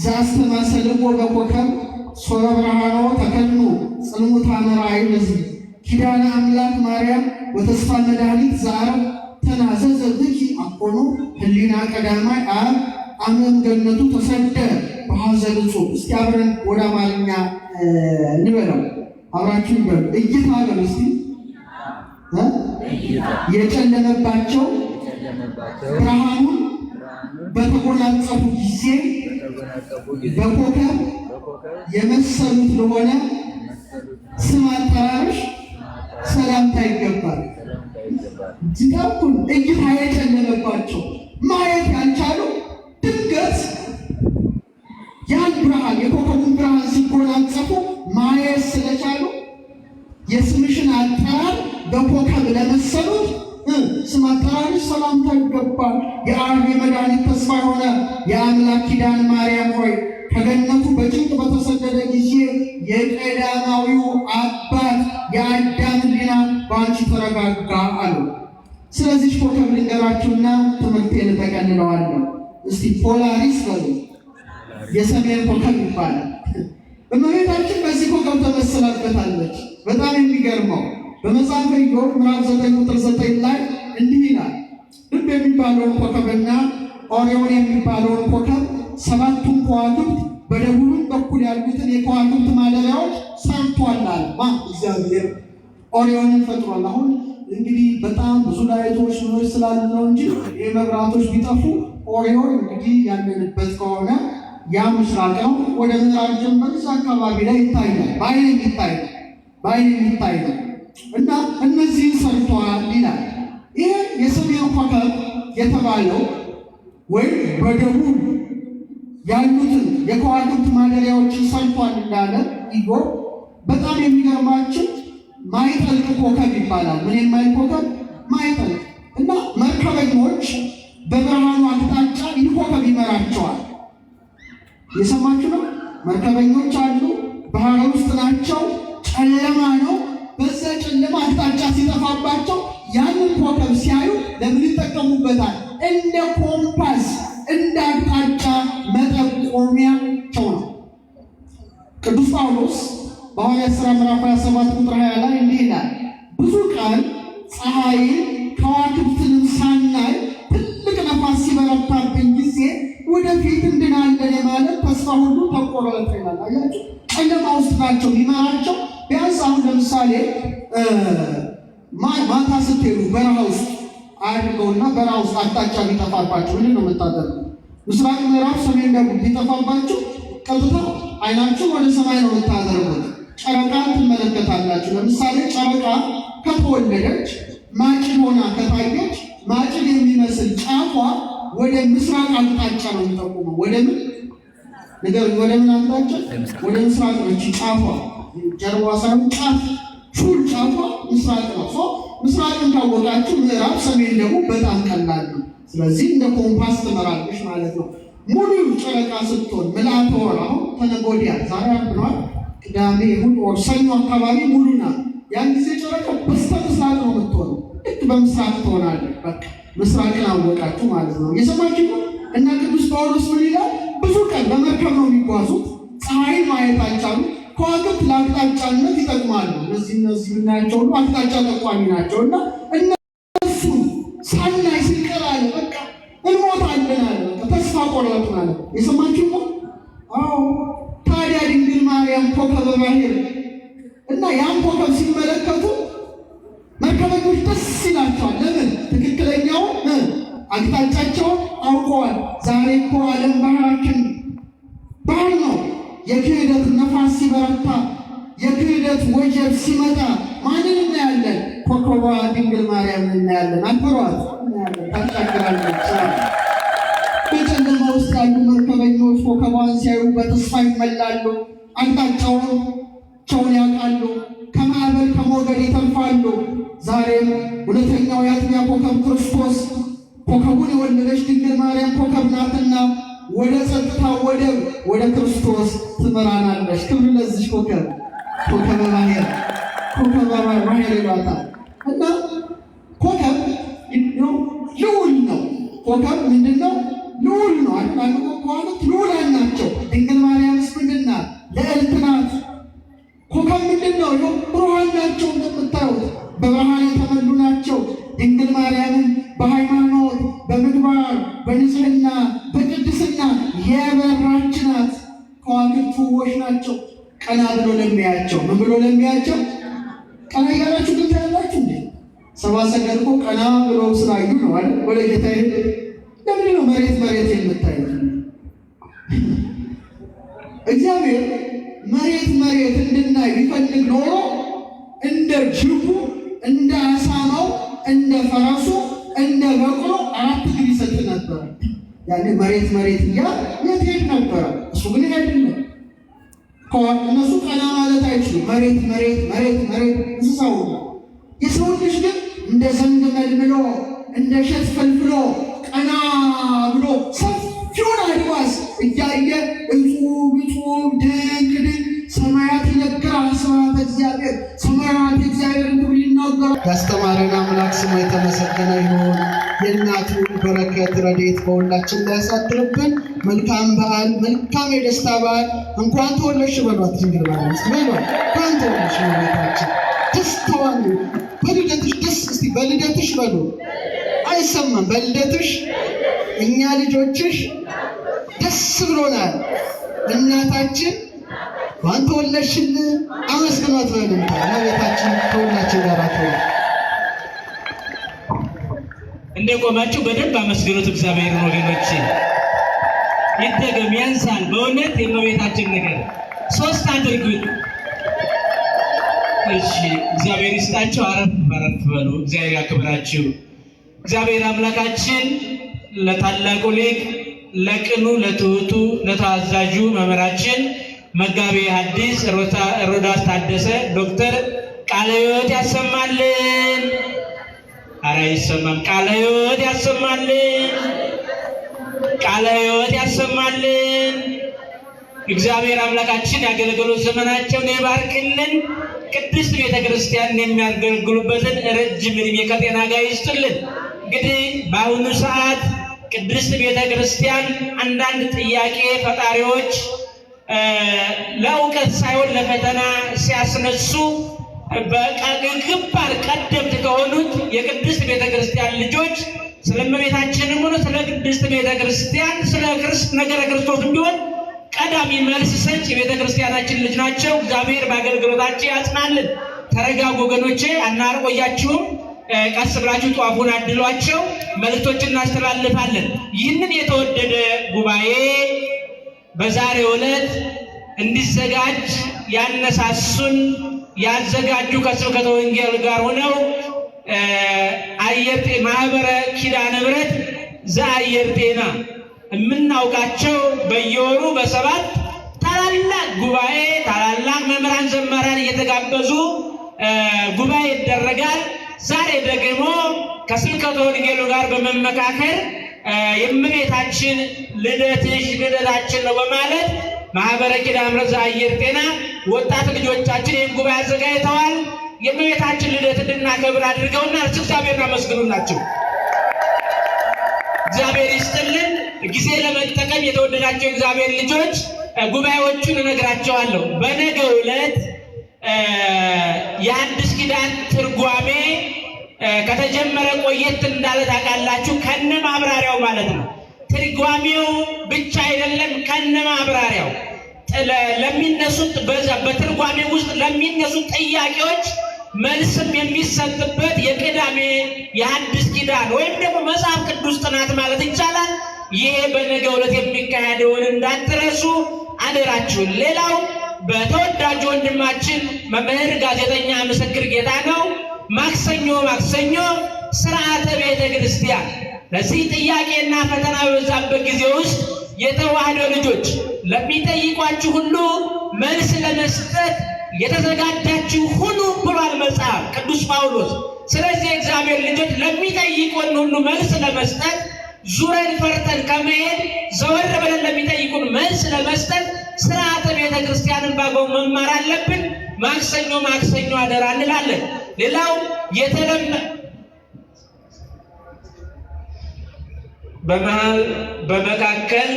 ዘአስተማሰልዎ በኮከብ ሶበ ብርሃኖ ተከድኖ ጽልሙታነ ራእይ ለሕዝብ ኪዳነ አምላክ ማርያም ወተስፋ መድኃኒት ዘአብ ተናዘዘ ብኪ አኮኑ ህሊና ቀዳማይ አብ አመም ገነቱ ተሰደ በሐዘን ጾም። እስቲ አብረን ወደ አማርኛ እንበለው። አብራችሁ ይበሉ። እይታ በሉ እስቲ። የጨለመባቸው ብርሃኑን በተጎናጸፉ ጊዜ በኮከብ የመሰሉት ለሆነ ስም አጠራርሽ ሰላምታ ይገባል። ዚታኩን እይታ የጨለመባቸው ማየት ያልቻሉ ድንገት ያን ብርሃን የኮከቡን ብርሃን ሲጎናጸፉ ማየት ስለቻሉ የስምሽን አጠራር በኮከብ ለመሰሉት ስም አጠራርሽ ሰላምታ ይገባል። የአብ የመድኃኒት ተስፋ የሆነ የአምላክ ኪዳን ማርያም ሆይ ከገነቱ በጭንቅ በተሰደደ ጊዜ የቀዳማዊው አባት የአዳም ሕሊና በአንቺ ተረጋጋ አሉ። ስለዚህ ኮከብ ልንገራችሁና ትምህርቴን ተቀልለዋለሁ። እስቲ ፖላሪስ በሉ። የሰሜን ኮከብ ይባላል። እመቤታችን በዚህ ኮከብ ተመስላበታለች። በጣም የሚገርመው በመጽሐፈ ኢዮብ ምዕራፍ 9 ቁጥር 9 ላይ እንዲህ ይላል። ልብ የሚባለውን ኮከብና ኦሪዮን የሚባለውን ኮከብ ሰባቱን ከዋክብት በደቡብም በኩል ያሉትን የከዋክብት ማደሪያዎች ሰርቷል አለ። እግዚአብሔር ኦሪዮንን ፈጥሯል። አሁን እንግዲህ በጣም ብዙ ላይቶች ኖች ስላሉ ነው እንጂ የመብራቶች ቢጠፉ ኦሪዮን እንግዲህ ያለንበት ከሆነ ያ ምስራቅ ነው። ወደ ምዕራብ ጀምበር አካባቢ ላይ ይታያል። በአይን የሚታይ ነው እና እነዚህን ሰርቷል ይላል። ይህ የሰሜን ኮከብ የተባለው ወይም በደቡብ ያሉትን የከዋክብት ማደሪያዎችን ሰርቷል እንዳለ ኢዮብ። በጣም የሚገርማችን ማይጠልቅ ኮከብ ይባላል። ምን የማይል ኮከብ? ማይጠልቅ እና መርከበኞች በብርሃኑ አቅጣጫ ይህ ኮከብ ይመራቸዋል። የሰማችሁ ነው። መርከበኞች አሉ፣ ባህር ውስጥ ናቸው፣ ጨለማ ነው። በዛ ጨለማ አቅጣጫ ሲጠፋባቸው ያንን ኮከብ ሲያዩ ለምን ይጠቀሙበታል? እንደ ኮምፓስ፣ እንደ አቅጣጫ መጠቆሚያቸው ነው። ቅዱስ ጳውሎስ በሐዋርያት ሥራ ምዕራፍ 27 ቁጥር 20 ላይ እንዲህ ይላል፣ ብዙ ቀን ፀሐይን ከዋክብትንም ሳናይ ትልቅ ነፋስ ሲበረታብን ጊዜ ወደፊት እንድናለን የማለት ተስፋ ሁሉ ተቆረጠ ይላል። አያችሁ፣ ጨለማ ውስጥ ናቸው የሚመራቸው። ቢያንስ አሁን ለምሳሌ ማታ ስትሄዱ በረሃ ውስጥ አድርገውና በረሃ ውስጥ አቅጣጫ ቢጠፋባችሁ ምንድን ነው የምታደርጉ? ምስራቅ፣ ምዕራብ፣ ሰሜን፣ ደቡብ ቢጠፋባችሁ ቀጥታ አይናችሁ ወደ ሰማይ ነው የምታደርጉት። ጨረቃ ትመለከታላችሁ። ለምሳሌ ጨረቃ ከተወለደች ማጭድ ሆና ከታየች ማጭድ የሚመስል ጫፏ ወደ ምስራቅ አቅጣጫ ነው የሚጠቁመው። ወደ ምን ነገር? ወደ ምን አቅጣጫ? ወደ ምስራቅ ነው። እቺ ጫፏ ጀርባዋ ሳይሆን ጫፍ ሹል ጫፏ ምስራቅ ነው። ምስራቅን ካወቃችሁ ምዕራብ፣ ሰሜን ደግሞ በጣም ቀላል ነው። ስለዚህ እንደ ኮምፓስ ትመራለች ማለት ነው። ሙሉ ጨረቃ ስትሆን ምልአተ ወር አሁን ተነገ ወዲያ ዛሬ አብኗል፣ ቅዳሜ፣ እሑድ፣ ወር ሰኞ አካባቢ ሙሉ ናት። ያን ጊዜ ጨረቃ በስተ ምስራቅ ነው የምትሆነው። ልክ በምስራቅ ትሆናለች። በቃ ምስራቅን አወቃችሁ ማለት ነው። የሰማችሁ ነው። እና ቅዱስ ጳውሎስ ምን ይላል? ብዙ ቀን በመርከብ ነው የሚጓዙት። ፀሐይን ማየት አልቻሉ። ከዋክብት ለአቅጣጫነት ይጠቅማሉ። እነዚህ የምናያቸው ሁሉ አቅጣጫ ጠቋሚ ናቸው። እና እነሱ ሳናይ ስንቀር አለ በቃ እንሞታለን አለ። ተስፋ ቆረጥን አለ። የሰማችሁ ነው። አዎ። ታዲያ ድንግል ማርያም ኮከበ ባህር እና ያን ኮከብ ሲመለከቱ መርከበኞች ደስ ይላቸዋል። ለምን? ትክክለኛው አቅጣጫቸውን አውቀዋል። ዛሬ እኮ ዓለም ባህራችን ባህር ነው። የክህደት ነፋስ ሲበረታ፣ የክህደት ወጀብ ሲመጣ ማንን እናያለን? ኮከቧ ድንግል ማርያም እናያለን። አክብሯት ታሻግራለች። በጨለማ ውስጥ ያሉ መርከበኞች ኮከቧን ሲያዩ በተስፋ ይመላሉ። አቅጣጫቸውን ያውቃሉ። ከማዕበል ከሞገድ ይተርፋሉ። ዛሬም እውነተኛው የአጥቢያ ኮከብ ክርስቶስ ኮከቡን የወለደች ድንግል ማርያም ኮከብ ናትና ወደ ጸጥታ ወደብ ወደ ክርስቶስ ትመራናለች። ክብር ለዚህ ኮከብ ኮከበ ባህር ኮከበ ባህር ይሏታል። እና ኮከብ ልዑል ነው። ኮከብ ምንድን ነው? ልዑል ነው አይደል? ከዋክብት ልዑላን ናቸው። ድንግል ማርያምስ ምንድን ናት? ልዕልት ናት። ኮከብ ምንድን ነው? ብሩሃን ናቸው። እንደምታዩት በብርሃን የተሞሉ ናቸው። ድንግል ማርያምን በሃይማኖት በምግባር በንጽህና በቅድስና የበራች ናት። ከዋክብት ውቦች ናቸው። ቀና ብሎ ለሚያቸው ምን ብሎ ለሚያቸው? ቀና እያላችሁ ግን ታያላችሁ እንዴ? ሰብአ ሰገል እኮ ቀና ብሎ ስላዩ ነው አይደል? ወደ ጌታ ይሄድ። ለምንድን ነው መሬት መሬት የምታዩት? እግዚአብሔር መሬት መሬት እንድናይ ቢፈልግ ኖሮ እንደ ጅቡ እንደ አሳማው እንደ ፈረሱ እንደ በቅሎ 4 እግር ይሰጥ ነበር። ያኔ መሬት መሬት የት ሄድ ነበረ? እሱ ግን አይደለም። እነሱ ቀና ማለት አይችሉም። መሬት መሬት መሬት መሬት እንስሳው ነው። የሰው ልጅ ግን እንደ ዘንግ መልምሎ እንደ እሸት ፈልፍሎ ቀና ብሎ ሰፊውን አድማስ እያየ እጹብ እጹብ ድንቅ ድንቅ ሰማያት ይነግራል። ስብሐተ እግዚአብሔር ሰማያት እግዚአብሔርን ክብር ይናገራል። ያስተማረን አምላክ ስሙ የተመሰገነ ይሁን። የእናቱ በረከት ረድኤት በሁላችን ላይ ያሳድርብን። መልካም በዓል፣ መልካም የደስታ በዓል። እንኳን ተወለድሽ በሏት ድንግል ማርያም በሏት። እንኳን ተወለድሽ በቤታችን ደስታዋን በልደትሽ ደስ እስቲ በልደትሽ በሉ። አይሰማም? በልደትሽ እኛ ልጆችሽ ደስ ብሎናል። እናታችን እንኳን ተወለድሽልን አመስግኗት በእልልታ። እመቤታችን ከሁላችን ጋር ትሁን። እንደቆማችሁ በደንብ አመስግኑት እግዚአብሔርን ወገኖች። ይደገም ያንሳል። በእውነት የእመቤታችን ነገር 3 አድርጉት። እሺ እግዚአብሔር ይስጣችሁ። አረፍ በሉ። እግዚአብሔር ያክብራችሁ። እግዚአብሔር አምላካችን ለታላቁ ሊቅ ለቅኑ ለትሁቱ ለታዛዡ መምህራችን መጋቤ ሐዲስ ሮዳስ ታደሰ ዶክተር ቃለ ሕይወት ያሰማልን። ኧረ አይሰማም። ቃለ ሕይወት ያሰማልን። ቃለ ሕይወት ያሰማልን። እግዚአብሔር አምላካችን ያገለገሉት ዘመናቸውን ይባርክልን። ቅድስት ቤተ ክርስቲያን የሚያገለግሉበትን ረጅም ዕድሜ ከጤና ጋር ይስጥልን። እንግዲህ በአሁኑ ሰዓት ቅድስት ቤተ ክርስቲያን አንዳንድ ጥያቄ ፈጣሪዎች ለእውቀት ሳይሆን ለፈተና ሲያስነሱ በግንባር ቀደምት ከሆኑት የቅድስት ቤተ ክርስቲያን ልጆች ስለ እመቤታችንም ሆነ ስለ ቅድስት ቤተ ክርስቲያን ስለ ነገረ ክርስቶስ ቢሆን ቀዳሚ መልስ ሰጭ የቤተ ክርስቲያናችን ልጅ ናቸው። እግዚአብሔር በአገልግሎታቸው ያጽናልን። ተረጋጉ ወገኖቼ፣ አናርቆያችሁም። ቀስ ብላችሁ ጧፉን አድሏቸው። መልእክቶችን እናስተላልፋለን። ይህንን የተወደደ ጉባኤ በዛሬው ዕለት እንዲዘጋጅ ያነሳሱን ያዘጋጁ ከስብከተ ወንጌል ጋር ሆነው አየር ማህበረ ኪዳነ ምሕረት ዘአየር ጤና የምናውቃቸው በየወሩ በ7 ታላላቅ ጉባኤ ታላላቅ መምህራን ዘማሪያን እየተጋበዙ ጉባኤ ይደረጋል። ዛሬ ደግሞ ከስብከተ ወንጌሉ ጋር በመመካከር የእመቤታችን ልደታችን ነው በማለት ማህበረ ኪዳነ ምሕረት ዘአየር ጤና ወጣት ልጆቻችን ይህን ጉባኤ አዘጋጅተዋል። የእመቤታችን ልደት እንድናከብር አድርገውና እግዚአብሔርን አመስግኑላቸው። እግዚአብሔር ይስጥልን። ጊዜ ለመጠቀም የተወደዳቸው እግዚአብሔር ልጆች ጉባኤዎቹን እነግራቸዋለሁ። በነገው ዕለት የአዲስ ኪዳን ትርጓሜ ከተጀመረ ቆየት እንዳለ ታውቃላችሁ። ከነ ማብራሪያው ማለት ነው። ትርጓሜው ብቻ አይደለም፣ ከነ ማብራሪያው ለሚነሱት በትርጓሜ ውስጥ ለሚነሱት ጥያቄዎች መልስም የሚሰጥበት የቅዳሜ የሐዲስ ኪዳን ወይም ደግሞ መጽሐፍ ቅዱስ ጥናት ማለት ይቻላል። ይሄ በነገው ዕለት የሚካሄደውን እንዳትረሱ አደራችሁን። ሌላው በተወዳጁ ወንድማችን መምህር ጋዜጠኛ ምስክር ጌታ ነው ማክሰኞ ስርዓተ ቤተ ክርስቲያን ለዚህ ጥያቄና ፈተና በበዛበት ጊዜ ውስጥ የተዋህዶ ልጆች ለሚጠይቋችሁ ሁሉ መልስ ለመስጠት የተዘጋጃችሁ ሁኑ ብሏል መጽሐፍ ቅዱስ ጳውሎስ። ስለዚህ እግዚአብሔር ልጆች ለሚጠይቁን ሁሉ መልስ ለመስጠት ዙረን ፈርተን ከመሄድ ዘወር ብለን ለሚጠይቁን መልስ ለመስጠት ስርዓተ ቤተ ክርስቲያንን ባግባቡ መማር አለብን። ማክሰኞ አደራ እንላለን። ሌላው በመካከል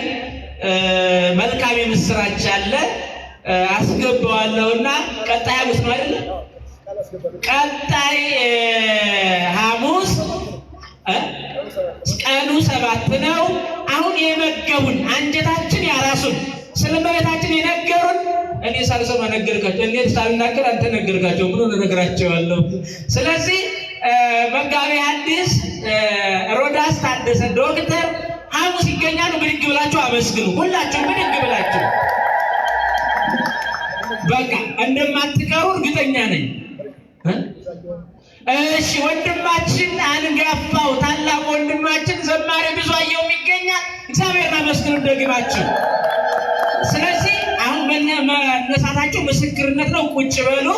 መልካም የምስራች አለ አስገባዋለሁና ቀጣይ ሐሙስ ነው አይደል? ቀጣይ ሐሙስ ቀኑ 7 ነው። አሁን የመገቡን አንጀታችን ያራሱን ስለመቤታችን የነገሩን እኔ ሳልሰማ ነገርካቸው፣ እኔ ሳልናገር አንተ ነገርካቸው ብሎ ነገራቸዋለሁ። ስለዚህ መጋቤ ሐዲስ ሮዳስ ታደሰ ዶክተር ሐሙስ ይገኛሉ። ብድግ ብላችሁ አመስግኑ። ሁላችሁም ብድግ ብላችሁ በቃ እንደማትቀሩ እርግጠኛ ነኝ። እሺ ወንድማችን አንጋፋው ታላቅ ወንድማችን ዘማሪ ብዙአየሁ ይገኛል። እግዚአብሔርን አመስግኑ ደግማችሁ። ስለዚህ አሁን መነሳታችሁ ምስክርነት ነው። ቁጭ በሉ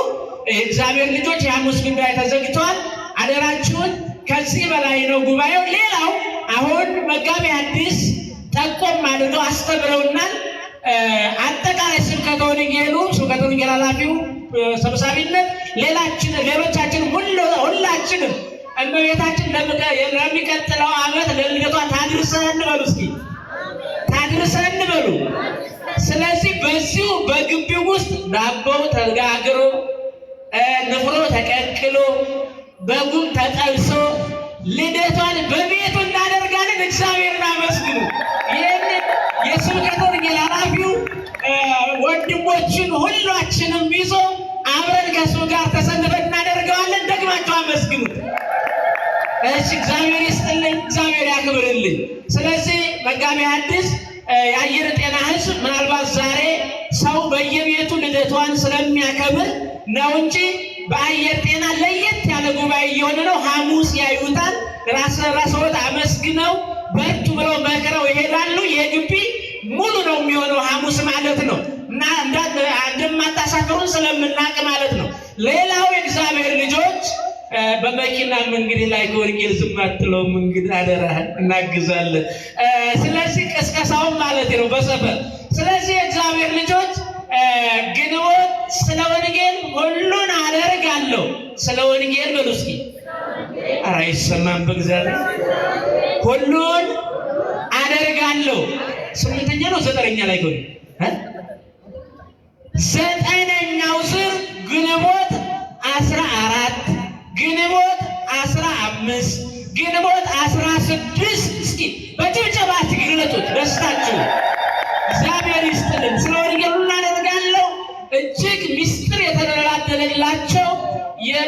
እግዚአብሔር ልጆች። የሐሙስ ጉዳይ ተዘግቷል። አደራችሁን። ከዚህ በላይ ነው ጉባኤው። ሌላው አሁን መጋቤ ሐዲስ ጠቆም አድርገው አስተምረውናል። አጠቃላይ ስብከተ ወንጌል ኃላፊው ሰብሳቢነት ሌሎቻችን ሁላችንም እመቤታችን ለሚቀጥለው ዓመት ለልደቷ ታድርሰን በሉ። እስኪ ታድርሰን በሉ። ስለዚህ በዚሁ በግቢው ውስጥ ዳቦው ተጋግሮ ንፍሮ ተቀቅሎ በጉም ተጠብሶ ልደቷን በቤቱ እናደርጋለን። እግዚአብሔርን አመስግኑ። ይህንን የስብከተ ወንጌል ኃላፊው ወንድሞችን ሁላችንም ይዞ አብረን ከእሱ ጋር ተሰልፈን እናደርገዋለን። ደግማችሁ አመስግኑት። እሺ፣ እግዚአብሔር ይስጥልኝ፣ እግዚአብሔር ያክብርልኝ። ስለዚህ መጋቤ ሐዲስ የአየር ጤና ሕዝብ ምናልባት ዛሬ ሰው በየቤቱ ልደቷን ስለሚያከብር ነው እንጂ በአየር ጤና ለየት ያለ ጉባኤ እየሆነ ነው። ሐሙስ ያዩታል። ራስዎት አመስግነው በርቱ ብለው መክረው ይሄዳሉ። የግቢ ሙሉ ነው የሚሆነው ሐሙስ ማለት ነው እና እንደማታሳፍሩን ስለምናውቅ ማለት ነው። ሌላው የእግዚአብሔር ልጆች በመኪናም እንግዲህ ላይ ከወንጌል ዝም አትለውም። እንግዲህ አደራህን እናግዛለን። ስለዚህ ቅስቀሳውን ማለት ነው በሰፈር። ስለዚህ የእግዚአብሔር ልጆች ግንቦት ስለ ወንጌል ሁሉን አደርጋለሁ። ስለ ወንጌል በሉ እስኪ። ኧረ አይሰማም በእግዚአብሔር። ሁሉን አደርጋለሁ። 8ኛ ነው 9ኛ ላይ ከሆነ 9ኛው ዙር ግንቦት 14 ግንቦት 15 ግንቦት 16 እስኪ በጭብጨባ ትግለጡት ደስታችሁ። እግዚአብሔር ይስጥልን። ስለ ወንጌል እናደርጋለሁ። እጅግ ምስጢር የተደላደለላቸው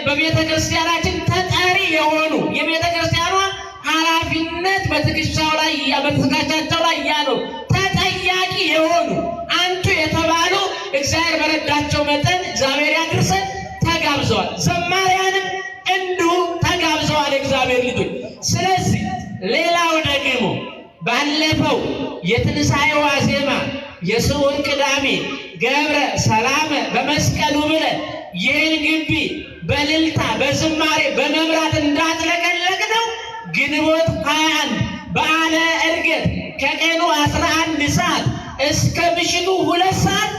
በቤተ ክርስቲያናችን ተጠሪ የሆኑ የቤተ ክርስቲያኗ ኃላፊነት በትከሻቸው ላይ ያለው ተጠያቂ የሆኑ አንቱ የተባሉ እግዚአብሔር በረዳቸው መጠን እግዚአብሔር ያድርሰን ተጋብዘዋል። ዘማሪያንም እንዲሁ ተጋብዘዋል እግዚአብሔር ልጆች። ስለዚህ ሌላው ደግሞ ባለፈው የትንሣኤ ዋዜማ የስዑር ቅዳሜ ገብረ ሰላም በመስቀሉ ብለን ይህን ግቢ በእልልታ በዝማሬ በመብራት እንዳጥለቀለቅ ነው። ግንቦት 21 በዓለ ዕርገት ከቀኑ 11 ሰዓት እስከ ምሽቱ 2 ሰዓት